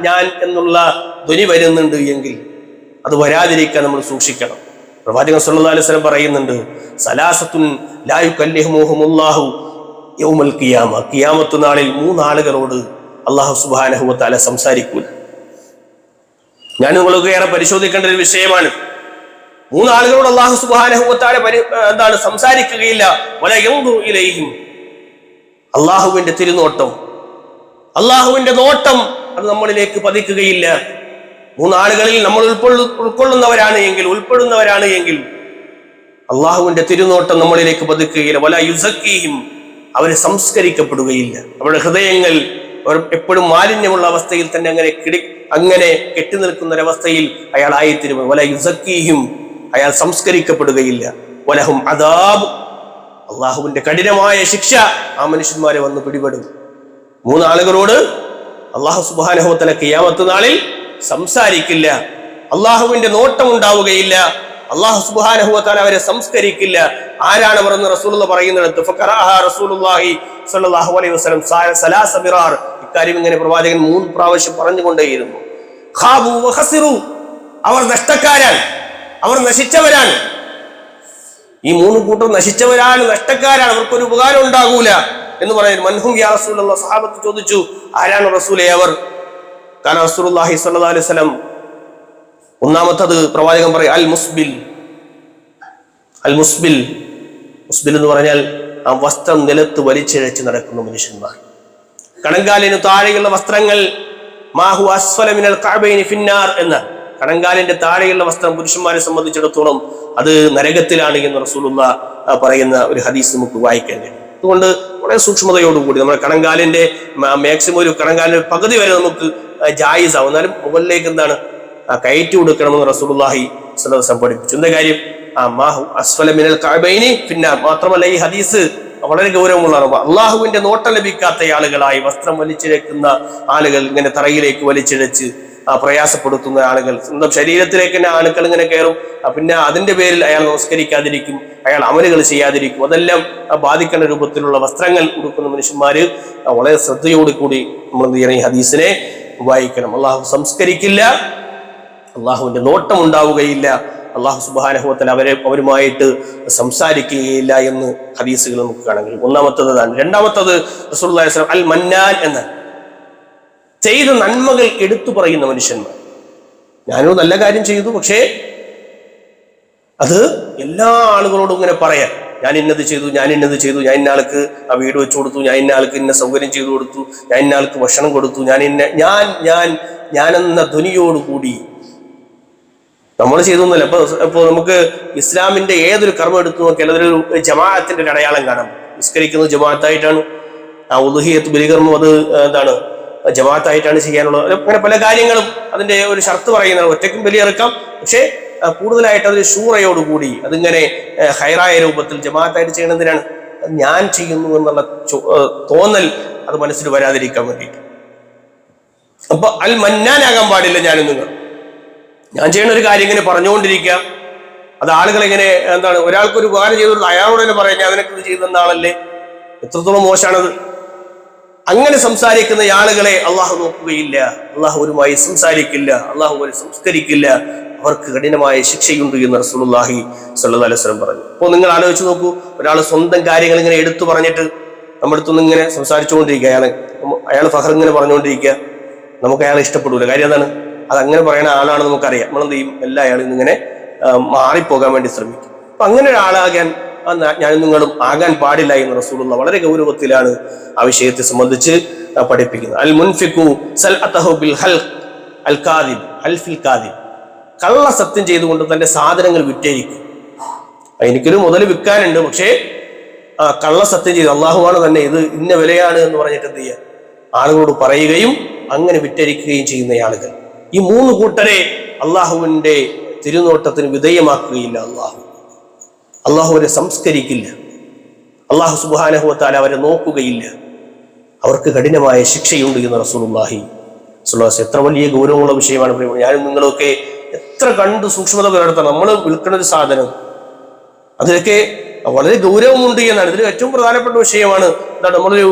ഞാൻ എന്നുള്ള ധ്വനി വരുന്നുണ്ട് എങ്കിൽ അത് വരാതിരിക്കാൻ നമ്മൾ സൂക്ഷിക്കണം. പ്രവാചകൻ സല്ലല്ലാഹു അലൈഹി വസല്ലം പറയുന്നുണ്ട്, സലാസത്തുൻ ലാ യുകല്ലിമുഹുമുല്ലാഹു യൗമൽ ഖിയാമ, ഖിയാമത്ത് നാളിൽ 3 ആളുകളോട് അല്ലാഹു സുബ്ഹാനഹു വ തആല സംസാരിക്കൂല. ഞാൻ നിങ്ങൾക്ക് ഏറെ പരിശോധിക്കേണ്ട ഒരു വിഷയമാണ്. 3 ആളുകളോട് അല്ലാഹു സുബ്ഹാനഹു വ തആല സംസാരിക്കുകയില്ല. വല യൻദുറു ഇലൈഹിം, അല്ലാഹുവിന്റെ തിരുനോട്ടം, അല്ലാഹുവിന്റെ നോട്ടം അത് നമ്മളിലേക്ക് പതിക്കുകയില്ല. 3 ആളുകളിൽ നമ്മൾ ഉൾപ്പെടുന്നവരാണ് എങ്കിൽ അള്ളാഹുവിന്റെ തിരുനോട്ടം നമ്മളിലേക്ക് പതിക്കുകയില്ല. വല യുസക്കീഹിം, അവര് സംസ്കരിക്കപ്പെടുകയില്ല. അവരുടെ ഹൃദയങ്ങൾ എപ്പോഴും മാലിന്യമുള്ള അവസ്ഥയിൽ തന്നെ അങ്ങനെ കെട്ടി നിൽക്കുന്ന ഒരവസ്ഥയിൽ അയാൾ ആയിത്തീരും. വല യുസക്കീഹിം, അയാൾ സംസ്കരിക്കപ്പെടുകയില്ല. വലഹും അദാബ്, അള്ളാഹുവിന്റെ കഠിനമായ ശിക്ഷ ആ മനുഷ്യന്മാരെ വന്ന് പിടിപെടും. മൂന്നാളുകളോട് അള്ളാഹു സുബ്ഹാനഹു വ തആല ഖിയാമത്ത് നാളിൽ സംസാരിക്കില്ല, അള്ളാഹുവിന്റെ നോട്ടം ഉണ്ടാവുകയില്ല, അള്ളാഹു സുബ്ഹാനഹു വ തആല അവരെ സംസ്കരിക്കില്ല. ആരാണ് അവർ എന്ന് റസൂലുള്ളാഹി പറയുന്നിടത്ത് ഫഖറഅഹ റസൂലുള്ളാഹി സ്വല്ലല്ലാഹു അലൈഹി വസല്ലം സലാസ മിറാർ, ഇക്കാര്യം ഇങ്ങനെ പ്രവാചകൻ 3 പ്രാവശ്യം പറഞ്ഞുകൊണ്ടേയിരുന്നു. ഖാബു വ ഖസിറു, അവർ നഷ്ടക്കാരാണ്, അവർ നശിച്ചവരാണ്. ഈ 3 കൂട്ടർ നശിച്ചവരാണ്, നഷ്ടക്കാരാണ്, അവർക്കൊരു ഉപകാരം ഉണ്ടാകൂല എന്ന് പറയുന്നു. മൻഹും യാ റസൂലല്ലാഹ്, സഹാബത്ത് ചോദിച്ചു ആരാണ് റസൂലേ അവർ? കാരണം റസൂലുള്ളാഹി സ്വല്ലല്ലാഹു അലൈഹി വസല്ലം ഒന്നാമത്തത് പ്രവാചകൻ പറയും അൽ മുസ്ബിൽ. അൽ മുസ്ബിൽ, മുസ്ബിൽ എന്ന് പറഞ്ഞാൽ ആ വസ്ത്രം നിലത്ത് വലിച്ചിഴച്ച് നടക്കുന്ന മനുഷ്യന്മാർ. കണങ്കാലിന് താഴെയുള്ള വസ്ത്രങ്ങൾ മാഹു അസ്ഫല മിനൽ കഅബൈനി ഫിന്നാർ എന്ന, കണങ്കാലിന്റെ താഴെയുള്ള വസ്ത്രം പുരുഷന്മാരെ സംബന്ധിച്ചിടത്തോളം അത് നരകത്തിലാണ് എന്ന് റസൂലുള്ളാഹി പറയുന്ന ഒരു ഹദീസ് നമുക്ക് വായിക്കാൻ കഴിയും. അതുകൊണ്ട് വളരെ സൂക്ഷ്മതയോടുകൂടി നമ്മുടെ കണങ്കാലിന്റെ മാക്സിമം ഒരു കണങ്കാലിന്റെ പകുതി വരെ നമുക്ക് ജായിസ് ആവും, എന്നാലും മുകളിലേക്ക് എന്താണ് കയറ്റി കൊടുക്കണമെന്ന് റസൂലുള്ളാഹി സ്വല്ലല്ലാഹു അലൈഹി വസല്ലം പഠിപ്പിച്ചു. എന്താ കാര്യം? മാഹു അസ്ഫല മിനൽ കഅബൈനി ഫിന്നാർ. മാത്രമല്ല ഈ ഹദീസ് വളരെ ഗൗരവമുള്ളതാണ്. അള്ളാഹുവിന്റെ നോട്ടം ലഭിക്കാത്ത ആളുകളായി വസ്ത്രം വലിച്ചിഴക്കുന്ന ആളുകൾ, ഇങ്ങനെ തറയിലേക്ക് വലിച്ചിഴച്ച് പ്രയാസപ്പെടുത്തുന്ന ആളുകൾ, സ്വന്തം ശരീരത്തിലേക്ക് തന്നെ ആളുകൾ ഇങ്ങനെ കയറും. പിന്നെ അതിന്റെ പേരിൽ അയാൾ നമസ്കരിക്കാതിരിക്കും, അയാൾ അമലുകൾ ചെയ്യാതിരിക്കും. അതെല്ലാം ബാധിക്കുന്ന രൂപത്തിലുള്ള വസ്ത്രങ്ങൾ ഉടുക്കുന്ന മനുഷ്യന്മാര് വളരെ ശ്രദ്ധയോടുകൂടി നമ്മൾ എന്ത് ചെയ്യണം? ഈ ഹദീസിനെ വായിക്കണം. അള്ളാഹു സംസ്കരിക്കില്ല, അള്ളാഹുവിന്റെ നോട്ടം ഉണ്ടാവുകയില്ല, അള്ളാഹു സുബ്ഹാനഹു വ തആല അവരുമായിട്ട് സംസാരിക്കുകയില്ല എന്ന് ഹദീസുകൾ നമുക്ക് കാണാൻ കഴിയും. ഒന്നാമത്തത് അതാണ്. രണ്ടാമത്തത് റസൂലുള്ളാഹി സ്വല്ലല്ലാഹു അലൈഹി വസല്ലം അൽ മന്നാൻ എന്ന, ചെയ്ത നന്മകൾ എടുത്തു പറയുന്ന മനുഷ്യന്മാർ. ഞാനൊരു നല്ല കാര്യം ചെയ്തു, പക്ഷേ അത് എല്ലാ ആളുകളോടും ഇങ്ങനെ പറയാൻ, ഞാൻ ഇന്നത് ചെയ്തു, ഞാൻ ഇന്നത് ചെയ്തു, ഞാൻ ഇന്ന ആൾക്ക് ആ വീട് വെച്ചു കൊടുത്തു, ഞാൻ ഇന്ന ആൾക്ക് ഇന്ന സൗകര്യം ചെയ്തു കൊടുത്തു, ഞാൻ ഇന്ന ആൾക്ക് ഭക്ഷണം കൊടുത്തു, ഞാനെന്ന ധ്വനിയോടുകൂടി നമ്മൾ ചെയ്തൊന്നുമില്ല. ഇപ്പൊ നമുക്ക് ഇസ്ലാമിന്റെ ഏതൊരു കർമ്മം എടുത്തു നോക്കിയാൽ അതൊരു ജമാഅത്തിന്റെ ഒരു അടയാളം കാണാം. നിസ്കരിക്കുന്നത് ജമാഅത്തായിട്ടാണ്, ആ ഉളുഹിയത്ത് ബലികർമ്മം അത് എന്താണ് ജമാഅത്തായിട്ടാണ് ചെയ്യാനുള്ളത്. അങ്ങനെ പല കാര്യങ്ങളും അതിന്റെ ഒരു ഷർത്ത് പറയുന്നതാണ്. ഒറ്റയ്ക്കും ബലിയെറുക്കാം, പക്ഷേ കൂടുതലായിട്ട് അതൊരു ശൂറയോടുകൂടി അതിങ്ങനെ ഹൈറായ രൂപത്തിൽ ജമാഅത്തായിട്ട് ചെയ്യണതിനാണ്. ഞാൻ ചെയ്യുന്നു എന്നുള്ള തോന്നൽ അത് മനസ്സിൽ വരാതിരിക്കാൻ വേണ്ടിയിട്ട്. അപ്പൊ അൽ മന്നാനാകാൻ പാടില്ല. ഞാൻ ചെയ്യുന്ന ഒരു കാര്യം ഇങ്ങനെ പറഞ്ഞുകൊണ്ടിരിക്കുക, അത് ആളുകൾ ഇങ്ങനെ എന്താണ് ഒരാൾക്കൊരു ഉപകാരം ചെയ്തു അയാളോട് തന്നെ പറയാം ഞാൻ അതിനെക്കുറിച്ച് ചെയ്തെന്ന ആളല്ലേ, എത്രത്തോളം മോശമാണത്. അങ്ങനെ സംസാരിക്കുന്ന ആളുകളെ അള്ളാഹു നോക്കുകയില്ല, അള്ളാഹു അവരുമായി സംസാരിക്കില്ല, അള്ളാഹു അവരെ സംസ്കരിക്കില്ല, അവർക്ക് കഠിനമായ ശിക്ഷയുണ്ട് എന്ന് റസൂലുള്ളാഹി സ്വല്ലല്ലാഹു അലൈഹി വസല്ലം പറഞ്ഞു. അപ്പോൾ നിങ്ങൾ ആലോചിച്ച് നോക്കൂ, ഒരാൾ സ്വന്തം കാര്യങ്ങൾ ഇങ്ങനെ എടുത്തു പറഞ്ഞിട്ട് നമ്മുടെ അടുത്തൊന്നും ഇങ്ങനെ സംസാരിച്ചുകൊണ്ടിരിക്കുക, അയാൾ ഫഖർ ഇങ്ങനെ പറഞ്ഞുകൊണ്ടിരിക്കുക, നമുക്ക് അയാളെ ഇഷ്ടപ്പെടൂല. കാര്യം എന്താണ്? അതങ്ങനെ പറയുന്ന ആളാണ് നമുക്കറിയാം. നമ്മളെന്ത് ചെയ്യും? എല്ലാ അയാളും ഇങ്ങനെ മാറിപ്പോകാൻ വേണ്ടി ശ്രമിക്കും. അപ്പൊ അങ്ങനെ ഒരാളാകാൻ ഞാനും നിങ്ങളും ആകാൻ പാടില്ല എന്ന് റസൂലുള്ളാഹി വളരെ ഗൗരവത്തിലാണ് ആ വിഷയത്തെ സംബന്ധിച്ച് പഠിപ്പിക്കുന്നത്. അൽ മുൻഫിഖു സൽഅതഹു ബിൽ ഹൽഖ് അൽ കാദിബ് ഹൽഫിൽ കാദിബ്, കള്ള സത്യം ചെയ്തുകൊണ്ട് തന്റെ സാധനങ്ങൾ വിറ്റഴിക്കും. എനിക്കൊരു മുതൽ വിൽക്കാനുണ്ട്, പക്ഷേ കള്ള സത്യം ചെയ്ത് അള്ളാഹുവാണ് തന്നെ ഇത് ഇന്ന വിലയാണ് എന്ന് പറഞ്ഞിട്ട് എന്ത് ചെയ്യുക? ആളുകളോട് പറയുകയും അങ്ങനെ വിറ്റഴിക്കുകയും ചെയ്യുന്ന ആളുകൾ. ഈ 3 കൂട്ടരെ അള്ളാഹുവിന്റെ തിരുനോട്ടത്തിന് വിധേയമാക്കുകയില്ല. അള്ളാഹു അവരെ സംസ്കരിക്കില്ല, അള്ളാഹു സുബ്ഹാനഹു വ തആല അവരെ നോക്കുകയില്ല, അവർക്ക് കഠിനമായ ശിക്ഷയുണ്ട് എന്ന് റസൂലുള്ളാഹി സ്വല്ലല്ലാഹു അലൈഹി വസല്ലം. എത്ര വലിയ ഗൗരവമുള്ള വിഷയമാണ്. ഞാനും നിങ്ങളൊക്കെ എത്ര കണ്ട് സൂക്ഷ്മത പുലർത്തണം. നമ്മൾ വിൽക്കുന്ന ഒരു സാധനം അതിലൊക്കെ വളരെ ഗൗരവമുണ്ട് എന്നാണ്. ഇതിൽ ഏറ്റവും പ്രധാനപ്പെട്ട വിഷയമാണ് നമ്മളൊരു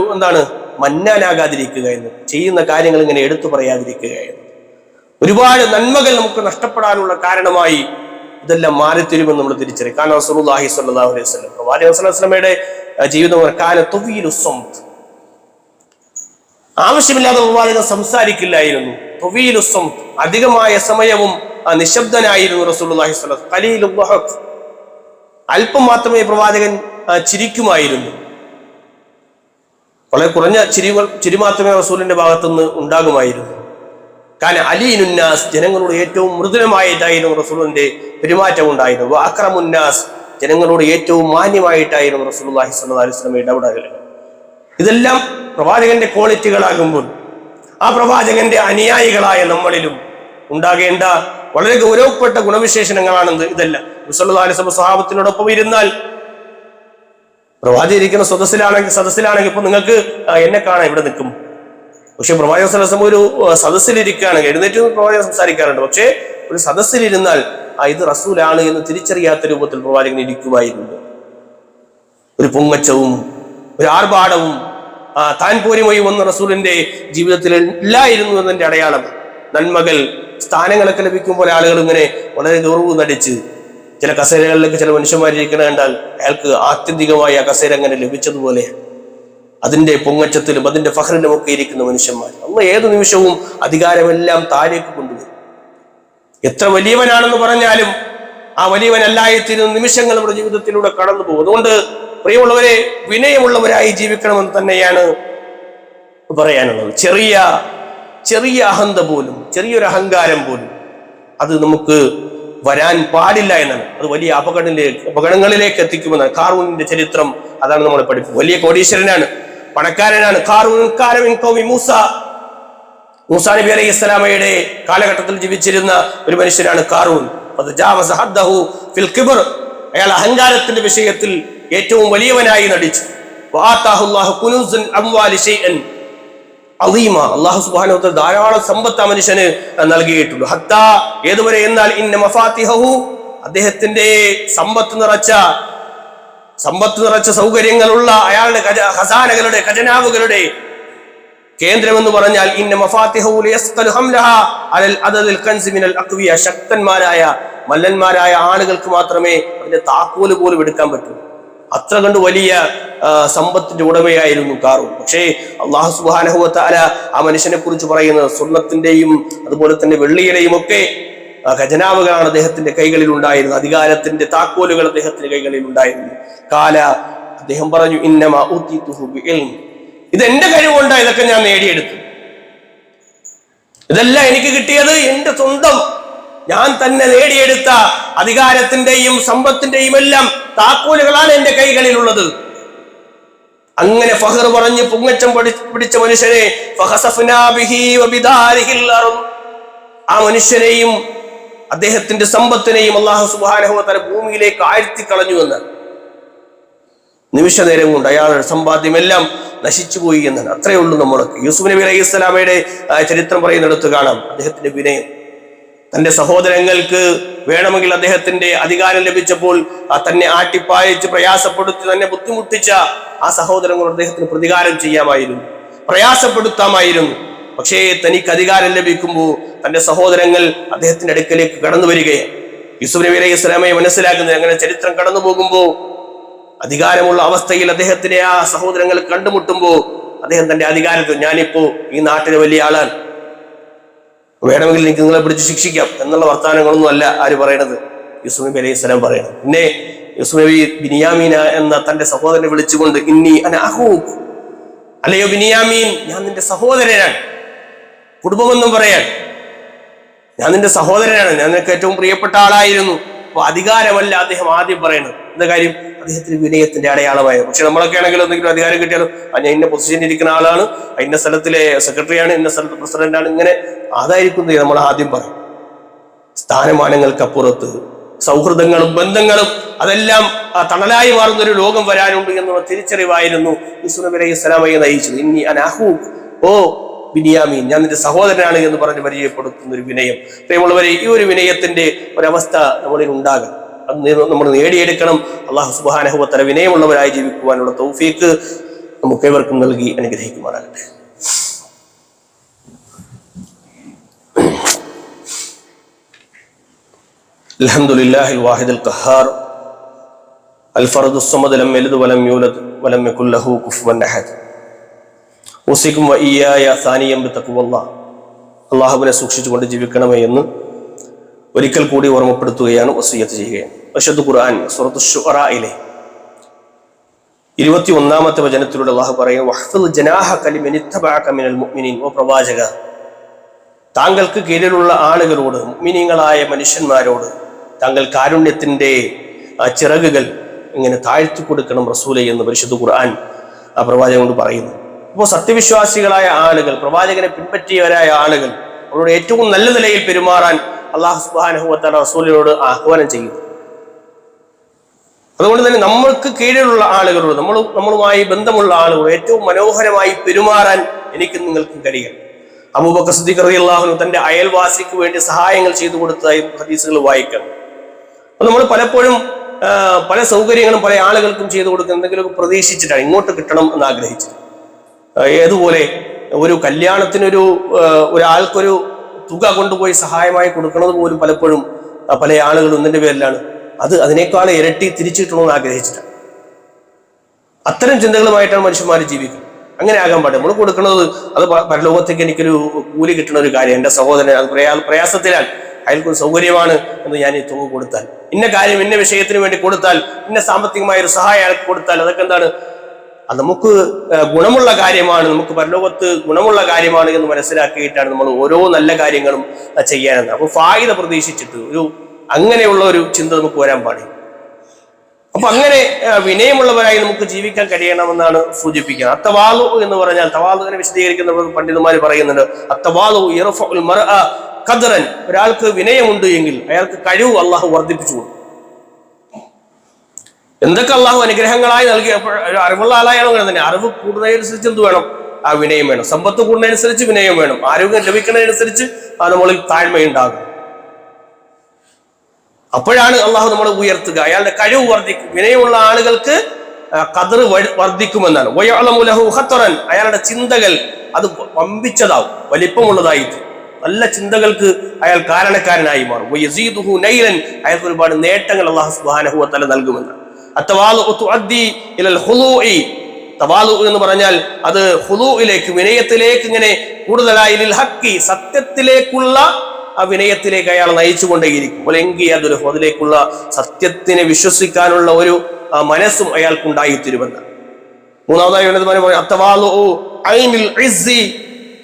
മന്നാനാകാതിരിക്കുക എന്ന്, ചെയ്യുന്ന കാര്യങ്ങൾ ഇങ്ങനെ എടുത്തു പറയാതിരിക്കുക എന്ന്. ഒരുപാട് നന്മകൾ നമുക്ക് നഷ്ടപ്പെടാനുള്ള കാരണമായി ഇതെല്ലാം മാറിത്തരുമെന്ന് നമ്മൾ തിരിച്ചറിയും. കാരണം റസൂലുള്ളാഹി സ്വല്ലല്ലാഹു അലൈഹി വസല്ലം പ്രവാചകൻ സ്വല്ലല്ലാഹു അലൈഹി വസല്ലമയുടെ ജീവിതം കാന തുവീലു സ്വംത്, ആവശ്യമില്ലാതെ പ്രവാചകൻ സംസാരിക്കില്ലായിരുന്നു. തുവീലു സ്വംത്, അധികമായ സമയവും നിശബ്ദനായിരുന്നു റസൂലുള്ളാഹി സ്വല്ലല്ലാഹു അലൈഹി വസല്ലം. ഖലീലു ളഹഖ്, അല്പം മാത്രമേ പ്രവാചകൻ ചിരിക്കുമായിരുന്നു. വളരെ കുറഞ്ഞ ചിരി മാത്രമേ റസൂലിന്റെ ഭാഗത്തുനിന്ന് ഉണ്ടാകുമായിരുന്നു. കാരണം അലീനുന്നാസ്, ജനങ്ങളോട് ഏറ്റവും മൃദുലമായിട്ടായിരുന്നു റസൂലിന്റെ പെരുമാറ്റം ഉണ്ടായിരുന്നു. അക്രമുന്നാസ്, ജനങ്ങളോട് ഏറ്റവും മാന്യമായിട്ടായിരുന്നു റസൂലുള്ളാഹി സ്വല്ലല്ലാഹു അലൈഹി വസല്ലം ഇടപെടലുകൾ. ഇതെല്ലാം പ്രവാചകന്റെ ക്വാളിറ്റികളാകുമ്പോൾ ആ പ്രവാചകന്റെ അനുയായികളായ നമ്മളിലും ഉണ്ടാകേണ്ട വളരെ ഗൗരവപ്പെട്ട ഗുണവിശേഷണങ്ങളാണെന്ന് ഇതെല്ലാം. റസൂലുള്ളാഹി സ്വല്ലല്ലാഹു അലൈഹി വസല്ലം സ്വഹാബത്തിനോടൊപ്പം ഇരുന്നാൽ, പ്രവാചകൻ ഇരിക്കുന്ന സദസ്സിലാണെങ്കിൽ ഇപ്പൊ നിങ്ങൾക്ക് എന്നെ കാണാൻ ഇവിടെ നിൽക്കും. പക്ഷെ പ്രവാചകൻ സ്വല്ലല്ലാഹു അലൈഹി വസല്ലം ഒരു സദസ്സിലിരിക്കുകയാണെങ്കിൽ എഴുന്നേറ്റ് പ്രവാചകൻ സംസാരിക്കാറുണ്ട്. പക്ഷേ ഒരു സദസ്സിലിരുന്നാൽ ഇത് റസൂലാണ് എന്ന് തിരിച്ചറിയാത്ത രൂപത്തിൽ പ്രവാചകൻ ഇരിക്കുമായിരുന്നു. ഒരു പൊങ്ങച്ചവും ഒരു ആർഭാടവും താൻ പോരുമൊഴി വന്ന റസൂലിന്റെ ജീവിതത്തിൽ ഇല്ലായിരുന്നു എന്നതിന്റെ അടയാളം. നന്മകൾ സ്ഥാനങ്ങളൊക്കെ ലഭിക്കുമ്പോൾ ആളുകൾ ഇങ്ങനെ വളരെ ഗൗരവ് നടിച്ച് ചില കസേരകളിലേക്ക് ചില മനുഷ്യന്മാരിരിക്കണ കണ്ടാൽ അയാൾക്ക് ആത്യന്തികമായി ആ കസേര അങ്ങനെ ലഭിച്ചതുപോലെ അതിന്റെ പൊങ്ങച്ചത്തിലും അതിന്റെ ഫഖറിലും ഒക്കെ ഇരിക്കുന്ന മനുഷ്യന്മാർ അള്ളാഹ് ഏതു നിമിഷവും അധികാരമെല്ലാം താഴേക്ക് കൊണ്ടുവരും. എത്ര വലിയവനാണെന്ന് പറഞ്ഞാലും ആ വലിയവനല്ലായിത്തീരുന്ന നിമിഷങ്ങൾ നമ്മുടെ ജീവിതത്തിലൂടെ കടന്നു പോകും. അതുകൊണ്ട് പ്രിയമുള്ളവരെ, വിനയമുള്ളവരായി ജീവിക്കണമെന്ന് തന്നെയാണ് പറയാനുള്ളത്. ചെറിയ അഹന്ത പോലും, ചെറിയൊരു അഹങ്കാരം പോലും അത് നമുക്ക് വരാൻ പാടില്ല എന്നാണ്. അത് വലിയ അപകടങ്ങളിലേക്ക് എത്തിക്കുമെന്നാണ്. ഖാറൂനിന്റെ ചരിത്രം അതാണ് നമ്മളെ പഠിപ്പിക്കുന്നത്. വലിയ കോടീശ്വരനാണ്, പണക്കാരനാണ്. മൂസാ നബി അലൈഹി സ്വലാമയുടെ കാലഘട്ടത്തിൽ ജീവിച്ചിരുന്ന ഒരു മനുഷ്യനാണ് ഖാറൂൻ. അയാൾ അഹങ്കാരത്തിന്റെ വിഷയത്തിൽ ഏറ്റവും വലിയവനായി നടിച്ചു. അല്ലാഹു സുബ്ഹാനഹു വ തആല ധാരാളം സമ്പത്ത് ആ മനുഷ്യന് നൽകിയിട്ടുണ്ട്. ഹത്താ ഏതുവരെ എന്നാൽ ഇന്ന മഫാത്തിഹു അദ്ദേഹത്തിന്റെ സമ്പത്ത് നിറച്ച സൗകര്യങ്ങളുള്ള അയാളുടെ ഖസാനകളുടെ ഖജനാവുകളുടെ കേന്ദ്രമെന്ന് പറഞ്ഞാൽ ഇന്ന മഫാത്തിഹു ലിയസ്ഖൽ ഹംലഹ അലൽ അദദിൽ കൻസ് മിനൽ അഖ്വിയ, ശക്തന്മാരായ മല്ലന്മാരായ ആളുകൾക്ക് മാത്രമേ അതിന്റെ താക്കോല് പോലും എടുക്കാൻ പറ്റൂ. അത്ര കണ്ട് വലിയ സമ്പത്തിന്റെ ഉടമയായിരുന്നു ഖാറൂൻ. പക്ഷേ അല്ലാഹു സുബ്ഹാനഹു വ തആല ആ മനുഷ്യനെ കുറിച്ച് പറയുന്നത് സ്വർണത്തിന്റെയും അതുപോലെ തന്നെ വെള്ളിയുടെയും ഒക്കെ ഖജനാവുകളാണ് അദ്ദേഹത്തിന്റെ കൈകളിൽ ഉണ്ടായിരുന്നത്. അധികാരത്തിന്റെ താക്കോലുകൾ അദ്ദേഹത്തിന്റെ കൈകളിൽ ഉണ്ടായിരുന്നു. അദ്ദേഹം പറഞ്ഞു, ഇന്നമാ ഊതീതുഹു ബിഇൽം, ഇത് എന്റെ കഴിവുകൊണ്ടാണ് ഇതൊക്കെ ഞാൻ നേടിയെടുത്തു. ഇതെല്ലാം എനിക്ക് കിട്ടിയത് എന്റെ സ്വന്തം ഞാൻ തന്നെ നേടിയെടുത്ത അധികാരത്തിന്റെയും സമ്പത്തിന്റെയും എല്ലാം താക്കോലുകളാണ് എന്റെ കൈകളിലുള്ളത്. അങ്ങനെ ഫഖർ പറഞ്ഞ് പൊങ്ങച്ചം പിടിച്ച മനുഷ്യനെ ആ മനുഷ്യനെയും അദ്ദേഹത്തിന്റെ സമ്പത്തിനെയും അല്ലാഹു സുബ്ഹാനഹു വ തആല ഭൂമിയിലേക്ക് ആഴ്ത്തി കളഞ്ഞു എന്ന്. നിമിഷ നേരം കൊണ്ട് അയാളുടെ സമ്പാദ്യമെല്ലാം നശിച്ചുപോയി എന്നാണ്. അത്രയേ ഉള്ളൂ നമ്മളൊക്കെ. യൂസുഫ് നബി അലൈഹി സ്വലാമയുടെ ചരിത്രം പറയുന്നിടത്ത് കാണാം അദ്ദേഹത്തിന്റെ വിനയം. തന്റെ സഹോദരങ്ങൾക്ക് വേണമെങ്കിൽ അദ്ദേഹത്തിന്റെ അധികാരം ലഭിച്ചപ്പോൾ തന്നെ ആട്ടിപ്പായച്ച് പ്രയാസപ്പെടുത്തി തന്നെ ബുദ്ധിമുട്ടിച്ച ആ സഹോദരങ്ങളോട് അദ്ദേഹത്തിന് പ്രതികാരം ചെയ്യാമായിരുന്നു, പ്രയാസപ്പെടുത്താമായിരുന്നു. പക്ഷേ തനിക്ക് അധികാരം ലഭിക്കുമ്പോൾ തന്റെ സഹോദരങ്ങൾ അദ്ദേഹത്തിന്റെ അടുക്കലേക്ക് കടന്നു വരികയാണ്. യൂസുഫ് നബി അലൈഹി സ്വലാമയെ മനസ്സിലാക്കുന്നത് അങ്ങനെ ചരിത്രം കടന്നു പോകുമ്പോൾ അധികാരമുള്ള അവസ്ഥയിൽ അദ്ദേഹത്തിനെ ആ സഹോദരങ്ങൾ കണ്ടുമുട്ടുമ്പോൾ അദ്ദേഹം തന്റെ അധികാരത്തിൽ ഞാനിപ്പോ ഈ നാട്ടിലെ വലിയ ആളാണ്, വേണമെങ്കിൽ എനിക്ക് നിങ്ങളെ പിടിച്ച് ശിക്ഷിക്കാം എന്നുള്ള വർത്തമാനങ്ങളൊന്നും അല്ല ആര് പറയണത്, യൂസുഫ് നബി അലൈഹി സ്വലാം പറയണം. പിന്നെ യൂസുഫ് നബി ബിനിയാമീന എന്ന തന്റെ സഹോദരനെ വിളിച്ചുകൊണ്ട് ഇന്നി അന അഖൂക്, അല്ലയോ ബിനിയാമീൻ ഞാൻ നിന്റെ സഹോദരനാണ്. കുടുംബമെന്നും പറയാൻ ഞാൻ നിന്റെ സഹോദരനാണ്, ഞാൻ നിനക്ക് ഏറ്റവും പ്രിയപ്പെട്ട ആളായിരുന്നു. അപ്പൊ അധികാരമല്ല അദ്ദേഹം ആദ്യം പറയണത്. എന്താ കാര്യം? അദ്ദേഹത്തിന് വിനയത്തിന്റെ അടയാളമായിരുന്നു. പക്ഷെ നമ്മളൊക്കെ ആണെങ്കിലും എന്തെങ്കിലും അധികാരം കിട്ടിയാലും ഞാൻ ഇന്ന പൊസിഷനിൽ ഇരിക്കുന്ന ആളാണ്, ഇന്ന സ്ഥലത്തിലെ സെക്രട്ടറിയാണ്, ഇന്ന സ്ഥലത്ത് പ്രസിഡന്റാണ്, ഇങ്ങനെ അതായിരിക്കും നമ്മൾ ആദ്യം പറയും. സ്ഥാനമാനങ്ങൾക്കപ്പുറത്ത് സൗഹൃദങ്ങളും ബന്ധങ്ങളും അതെല്ലാം തണലായി മാറുന്ന ഒരു ലോകം വരാനുണ്ട് എന്നുള്ള തിരിച്ചറിവായിരുന്നു യൂസുഫ് നബി അലൈഹി സ്വലാമയെ നയിച്ചത്. ഇന്നി അന അഖൂക്, ഓ ബിനിയാമീൻ ഞാൻ നിന്റെ സഹോദരനാണ് എന്ന് പറഞ്ഞ് പരിചയപ്പെടുത്തുന്ന ഒരു വിനയം. പ്രിയമുള്ളവരെ, ഈ ഒരു വിനയത്തിന്റെ ഒരവസ്ഥ നമ്മളിൽ ഉണ്ടാകും. അത് നമ്മൾ നേടിയെടുക്കണം. അല്ലാഹു സുബ്ഹാനഹു വ തആല വിനയമുള്ളവരായി ജീവിക്കുവാനുള്ള തൗഫീഖ് നമുക്കേവർക്കും നൽകി അനുഗ്രഹിക്കുമാറാകട്ടെ. അൽഹംദുലില്ലാഹിൽ വാഹിദിൽ ഖഹാർ അൽ ഫർദുസ് സമദ് ലം യലിദ് വലം യൂലദ് വലം യകുൽ ലഹു കുഫുവൻ അഹദ്. ഉസികും വ ഇയ്യായ സാനിയം ബിതഖ്വല്ലാഹ്, അല്ലാഹുവിനെ സൂക്ഷിച്ചുകൊണ്ട് ജീവിക്കണമേ എന്ന് ഒരിക്കൽ കൂടി ഓർമ്മപ്പെടുത്തുകയാണ്, വസിയ്യത്ത് ചെയ്യുകയാണ്. വിശുദ്ധ ഖുർആൻ സൂറത്തുശ് ശുഅറയിലെ 21-ാമത്തെ വചനത്തിലൂടെ അല്ലാഹു പറയുന്നു, വഹ്ഫിദ് ജനാഹക ലിമൻ ഇത്തബഅക മിനൽ മുഅ്മിനീൻ, ഓ പ്രവാചക താങ്കൾക്ക് കീഴിലുള്ള ആളുകളോട്, മുഅ്മിനീങ്ങളായ മനുഷ്യന്മാരോട് താങ്കൾ കാരുണ്യത്തിന്റെ ആ ചിറകുകൾ ഇങ്ങനെ താഴ്ത്തി കൊടുക്കണം റസൂലെ എന്ന് പരിശുദ്ധ ഖുർആൻ ആ പ്രവാചകൻ കൊണ്ട് പറയുന്നു. അപ്പോൾ സത്യവിശ്വാസികളായ ആളുകൾ, പ്രവാചകനെ പിൻപറ്റിയവരായ ആളുകൾ, അവരോട് ഏറ്റവും നല്ല നിലയിൽ പെരുമാറാൻ അല്ലാഹു സുബ്ഹാനഹു വ തആല റസൂലിനോട് ആഹ്വാനം ചെയ്യുന്നു. അതുകൊണ്ട് തന്നെ നമ്മൾക്ക് കീഴിലുള്ള ആളുകളോട്, നമ്മളുമായി ബന്ധമുള്ള ആളുകളോട് ഏറ്റവും മനോഹരമായി പെരുമാറാൻ എനിക്ക് നിങ്ങൾക്കും കഴിയണം. അബൂബക്കർ സിദ്ദീഖ് റളിയല്ലാഹു അൻഹു തന്റെ അയൽവാസിക്ക് വേണ്ടി സഹായങ്ങൾ ചെയ്തു കൊടുത്തതായി ഹദീസുകൾ വായിക്കണം. അപ്പൊ നമ്മൾ പലപ്പോഴും പല സൗകര്യങ്ങളും പല ആളുകൾക്കും ചെയ്തു കൊടുക്കുന്ന എന്തെങ്കിലും പ്രതീക്ഷിച്ചിട്ടാണ്, ഇങ്ങോട്ട് കിട്ടണം എന്ന് ആഗ്രഹിച്ചത്. ഏതുപോലെ ഒരു കല്യാണത്തിനൊരു ഒരാൾക്കൊരു തുക കൊണ്ടുപോയി സഹായമായി കൊടുക്കുന്നത് പോലും പലപ്പോഴും പല ആളുകളും എന്തിന്റെ പേരിലാണ്, അതിനേക്കാൾ ഇരട്ടി തിരിച്ചു കിട്ടണമെന്ന് ആഗ്രഹിച്ചിട്ടാണ്. അത്തരം ചിന്തകളുമായിട്ടാണ് മനുഷ്യന്മാർ ജീവിക്കുന്നത്. അങ്ങനെ ആകാൻ പാടില്ല. നമ്മൾ കൊടുക്കുന്നത് അത് പരലോകത്തേക്ക് എനിക്കൊരു കൂലി കിട്ടുന്ന ഒരു കാര്യം, എൻ്റെ സഹോദരൻ അത് പ്രയാസത്തിലാണ്, അയാൾക്കൊരു സൗകര്യമാണ് എന്ന് ഞാൻ ഈ തുക കൊടുത്താൽ, ഇന്ന കാര്യം ഇന്ന വിഷയത്തിന് വേണ്ടി കൊടുത്താൽ, ഇന്ന സാമ്പത്തികമായ ഒരു സഹായം അയാൾക്ക് കൊടുത്താൽ അതൊക്കെ എന്താണ്, അത് നമുക്ക് ഗുണമുള്ള കാര്യമാണ്, നമുക്ക് പരലോകത്ത് ഗുണമുള്ള കാര്യമാണ് എന്ന് മനസ്സിലാക്കിയിട്ടാണ് നമ്മൾ ഓരോ നല്ല കാര്യങ്ങളും ചെയ്യാനെന്ന്. അപ്പൊ ഫായിദ പ്രതീക്ഷിച്ചിട്ട് അങ്ങനെയുള്ള ഒരു ചിന്ത നമുക്ക് വരാൻ പാടില്ല. അപ്പൊ അങ്ങനെ വിനയമുള്ളവരായി നമുക്ക് ജീവിക്കാൻ കഴിയണമെന്നാണ് സൂചിപ്പിക്കുന്നത്. അത്തവാലു എന്ന് പറഞ്ഞാൽ, തവാലുവിനെ വിശദീകരിക്കുന്ന പണ്ഡിതന്മാർ പറയുന്നുണ്ട്, അത്തവാലു യർഫഉൽ മർഅ ഖദ്റൻ, ഒരാൾക്ക് വിനയമുണ്ട് എങ്കിൽ അയാൾക്ക് കഴിവ് അള്ളാഹു വർദ്ധിപ്പിച്ചു കൊടുക്കും. എന്തൊക്കെ അള്ളാഹു അനുഗ്രഹങ്ങളായി നൽകി, അറിവുള്ള ആളായാലും അങ്ങനെ തന്നെ, അറിവ് കൂടുന്നതനുസരിച്ച് എന്ത് വേണം, ആ വിനയം വേണം. സമ്പത്ത് കൂടുന്നതനുസരിച്ച് വിനയം വേണം. ആരോഗ്യം ലഭിക്കുന്നതനുസരിച്ച് നമ്മളിൽ താഴ്മയുണ്ടാകും. അപ്പോഴാണ് അള്ളാഹു നമ്മളെ ഉയർത്തുക, അയാളുടെ കഴിവ് വർദ്ധിക്കും. വിനയമുള്ള ആളുകൾക്ക് ഖദർ വർദ്ധിക്കുമെന്നാണ്. വയഅലമു ലഹു ഖത്റൻ, അയാളുടെ ചിന്തകൾ അത് വമ്പിച്ചതാവും, വലിപ്പമുള്ളതായിട്ട്, നല്ല ചിന്തകൾക്ക് അയാൾ കാരണക്കാരനായി മാറും. വയസീദുഹു നൈലൻ, അയാൾക്ക് ഒരുപാട് നേട്ടങ്ങൾ അല്ലാഹു സുബ്ഹാനഹു വ തആല നൽകുമെന്നാണ്. അത്തവാലുഉ തുഅദ്ദി ഇലൽ ഖുലൂഇ, തവാലു എന്ന് പറഞ്ഞാൽ അത് ഖുലൂഇലേക്ക്, വിനയത്തിലേക്ക് ഇങ്ങനെ കൂടുതലായി, ലിൽ ഹഖി, സത്യത്തിലേക്കുള്ള ആ വിനയത്തിലേക്ക് അയാൾ നയിച്ചുകൊണ്ടേയിരിക്കും. ഒലെങ്കി അതൊരു അതിലേക്കുള്ള സത്യത്തിനെ വിശ്വസിക്കാനുള്ള ഒരു മനസ്സും അയാൾക്കുണ്ടായിത്തീരുമെന്നാണ്. മൂന്നാമതായി അത്തവാലുഉ ഐനിൽ ഇസ്സി,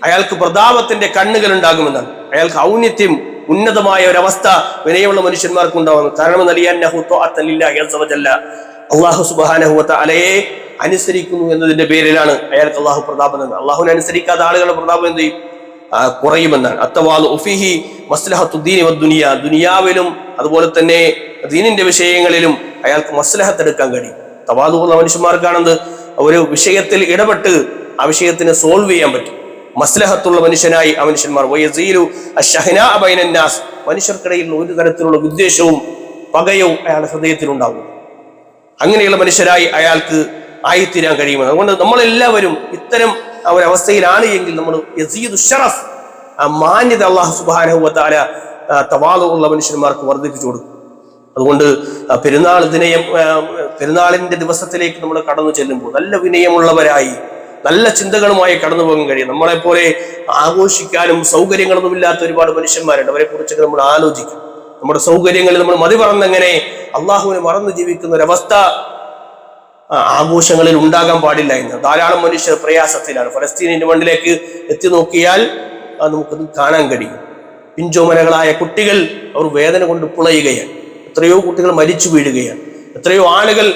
അയാൾക്ക് പ്രതാപത്തിന്റെ കണ്ണുകൾ ഉണ്ടാകുമെന്നാണ്. അയാൾക്ക് ഔന്നിത്യം, ഉന്നതമായ ഒരവസ്ഥ വിനയമുള്ള മനുഷ്യന്മാർക്ക് ഉണ്ടാവുന്നു. കാരണം അല്ലാഹു സുബ്ഹാനഹു വ തആലയെ അനുസരിക്കുന്നു എന്നതിന്റെ പേരിലാണ് അയാൾക്ക് അള്ളാഹു പ്രതാപം നൽകുന്നത്. അള്ളാഹുവിനെ അനുസരിക്കാത്ത ആളുകളുടെ പ്രതാപം എന്ത് ചെയ്യും, കുറയുമെന്നാണ്. അത്തവാലു ഫീഹി മസ്ലഹത്തു ദീനി വദ്ദുനിയ, ദുനിയാവിലും അതുപോലെ തന്നെ ദീനിന്റെ വിഷയങ്ങളിലും അയാൾക്ക് മസ്ലഹത്ത് എടുക്കാൻ കഴിയും. തവാലു ഉള്ള മനുഷ്യന്മാർക്കാണെന്ന് ഒരു വിഷയത്തിൽ ഇടപെട്ട് ആ വിഷയത്തിനെ സോൾവ് ചെയ്യാൻ പറ്റും. മസ്ലഹത്തുള്ള മനുഷ്യനായി ആ മനുഷ്യന്മാർ, വയസീലു അശ്ശഹ്നാ ബൈനന്നാസ്, മനുഷ്യർക്കിടയിൽ ഒരു തരത്തിലുള്ള വിദ്വേഷവും പകയും അയാളുടെ ഹൃദയത്തിലുണ്ടാകും. അങ്ങനെയുള്ള മനുഷ്യരായി അയാൾക്ക് ആയിത്തീരാൻ കഴിയുമെന്ന്. അതുകൊണ്ട് നമ്മളെല്ലാവരും ഇത്തരം ഒരവസ്ഥയിലാണ് എങ്കിൽ നമ്മൾ യസീദു ശറഫ്, ആ മാന്യത അല്ലാഹു സുബ്ഹാനഹു വ തആല തവാലു ഉള്ള മനുഷ്യന്മാർക്ക് വർദ്ധിപ്പിച്ചു കൊടുക്കും. അതുകൊണ്ട് പെരുന്നാളിന്റെ ദിവസത്തിലേക്ക് നമ്മൾ കടന്നു ചെല്ലുമ്പോൾ നല്ല വിനയമുള്ളവരായി, നല്ല ചിന്തകളുമായി കടന്നു പോകാൻ കഴിയും. നമ്മളെപ്പോലെ ആഘോഷിക്കാനും സൗകര്യങ്ങളൊന്നും ഇല്ലാത്ത ഒരുപാട് മനുഷ്യന്മാരുണ്ട്. അവരെ കുറിച്ചൊക്കെ നമ്മൾ ആലോചിക്കും. നമ്മുടെ സൗകര്യങ്ങളിൽ നമ്മൾ മതി പറന്നെങ്ങനെ അള്ളാഹുവിനെ മറന്നു ജീവിക്കുന്ന ഒരവസ്ഥ ആഘോഷങ്ങളിൽ ഉണ്ടാകാൻ പാടില്ല എന്ന്. ധാരാളം മനുഷ്യർ പ്രയാസത്തിലാണ്. ഫലസ്തീനിന്റെ മണ്ണിലേക്ക് എത്തി നോക്കിയാൽ നമുക്കത് കാണാൻ കഴിയും. പിഞ്ചോമനകളായ കുട്ടികൾ അവർ വേദന കൊണ്ട് പുളയുകയാണ്. എത്രയോ കുട്ടികൾ മരിച്ചു വീഴുകയാണ്. എത്രയോ ആളുകൾ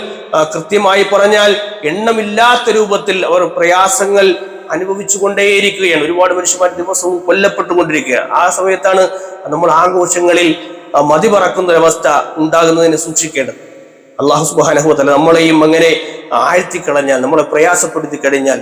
കൃത്യമായി പറഞ്ഞാൽ എണ്ണമില്ലാത്ത രൂപത്തിൽ അവർ പ്രയാസങ്ങൾ അനുഭവിച്ചു കൊണ്ടേയിരിക്കുകയാണ്. ഒരുപാട് മനുഷ്യന്മാർ ദിവസവും കൊല്ലപ്പെട്ടുകൊണ്ടിരിക്കുക. ആ സമയത്താണ് നമ്മൾ ആഘോഷങ്ങളിൽ മതി പറക്കുന്ന ഒരവസ്ഥ ഉണ്ടാകുന്നതിനെ സൂക്ഷിക്കേണ്ടത്. അല്ലാഹു സുബ്ഹാനഹു വ തആല നമ്മളെയും അങ്ങനെ ആഴ്ത്തിക്കളഞ്ഞാൽ, നമ്മളെ പ്രയാസപ്പെടുത്തി കഴിഞ്ഞാൽ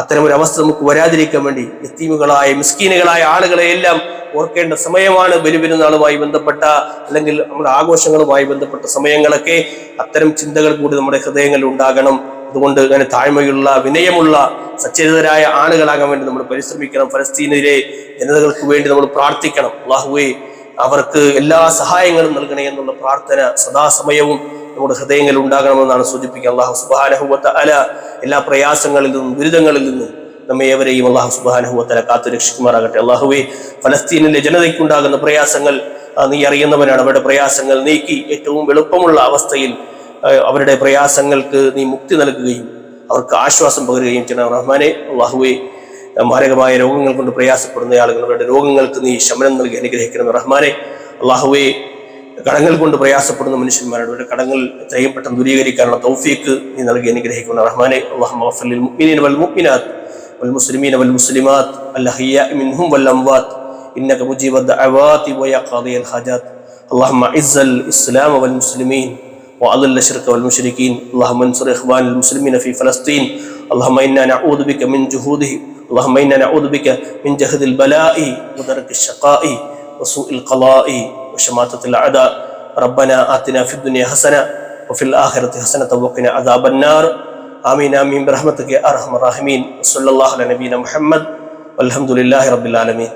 അത്തരം ഒരു അവസ്ഥ നമുക്ക് വരാതിരിക്കാൻ വേണ്ടി യതീമുകളായ മിസ്കീനുകളായ ആളുകളെ എല്ലാം ഓർക്കേണ്ട സമയമാണ്. ബലിപെരുന്നാളുമായി ബന്ധപ്പെട്ട അല്ലെങ്കിൽ നമ്മുടെ ആഘോഷങ്ങളുമായി ബന്ധപ്പെട്ട സമയങ്ങളൊക്കെ അത്തരം ചിന്തകൾ കൂടി നമ്മുടെ ഹൃദയങ്ങളിൽ ഉണ്ടാകണം. അതുകൊണ്ട് അങ്ങനെ താഴ്മയുള്ള, വിനയമുള്ള, സച്ചരിതരായ ആളുകളാകാൻ വേണ്ടി നമ്മൾ പരിശ്രമിക്കണം. ഫലസ്തീനിലെ ജനതകൾക്ക് വേണ്ടി നമ്മൾ പ്രാർത്ഥിക്കണം. അല്ലാഹുവേ, അവർക്ക് എല്ലാ സഹായങ്ങളും നൽകണേ എന്നുള്ള പ്രാർത്ഥന സദാസമയവും നമ്മുടെ ഹൃദയങ്ങളിൽ ഉണ്ടാകണമെന്നാണ് സൂചിപ്പിക്കുക. അല്ലാഹു സുബ്ഹാനഹു വ തആല എല്ലാ പ്രയാസങ്ങളിൽ നിന്നും ദുരിതങ്ങളിൽ നിന്നും നമ്മെ ഏവരെയും അല്ലാഹു സുബ്ഹാനഹു വ തആല കാത്തു രക്ഷിക്കുമാറാകട്ടെ. അല്ലാഹുവേ, ഫലസ്തീനിലെ ജനതയ്ക്കുണ്ടാകുന്ന പ്രയാസങ്ങൾ നീ അറിയുന്നവനാണ്. അവരുടെ പ്രയാസങ്ങൾ നീക്കി ഏറ്റവും എളുപ്പമുള്ള അവസ്ഥയിൽ അവരുടെ പ്രയാസങ്ങൾക്ക് നീ മുക്തി നൽകുകയും അവർക്ക് ആശ്വാസം പകരുകയും ചെയ്യണം റഹ്മാനെ. അല്ലാഹുവേ, മാരകമായ രോഗങ്ങൾ കൊണ്ട് പ്രയാസപ്പെടുന്ന ആളുകൾ, അവരുടെ രോഗങ്ങൾക്ക് നീ ശമനം നൽകി അനുഗ്രഹിക്കണം റഹ്മാനെ. അല്ലാഹുവേ, കടങ്ങൾ കൊണ്ട് പ്രയാസപ്പെടുന്ന മനുഷ്യന്മാരോട് ഒരു കടങ്ങൾ എത്രയും പെട്ടെന്ന് ദൂരീകരിക്കാനുള്ള തൗഫീക്ക് നീ നൽകി അനുഗ്രഹിക്കുന്ന റഹ്മാനെ. അല്ലാഹുമ്മ ഗ്ഫിർ ലിൽ മുഅ്മിനീന വൽ മുഅ്മിനാത്ത് വൽ മുസ്ലിമീന വൽ മുസ്ലിമാത്ത് അൽ അഹ്യാഇ മിൻഹും വൽ അംവാത്ത് ഇന്നക മുജീബുദ് ദഅവാതി വയ ഖാദിയൽ ഹാജാത്ത്. അല്ലാഹുമ്മ ഇസ്സൽ ഇസ്ലാമ വൽ മുസ്ലിമീൻ وأضل الشرك والمشركين. اللهم انصر إخوان المسلمين في فلسطين. اللهم إنا نعوذ بك من جهودهم. اللهم إنا نعوذ بك من جهد البلاء ودرك الشقاء وسوء القضاء وشماتة الأعداء. ربنا آتنا في الدنيا حسنة وفي الآخرة حسنة وقنا عذاب النار. آمين آمين برحمتك يا أرحم الراحمين. صلى الله على نبينا محمد والحمد لله رب العالمين.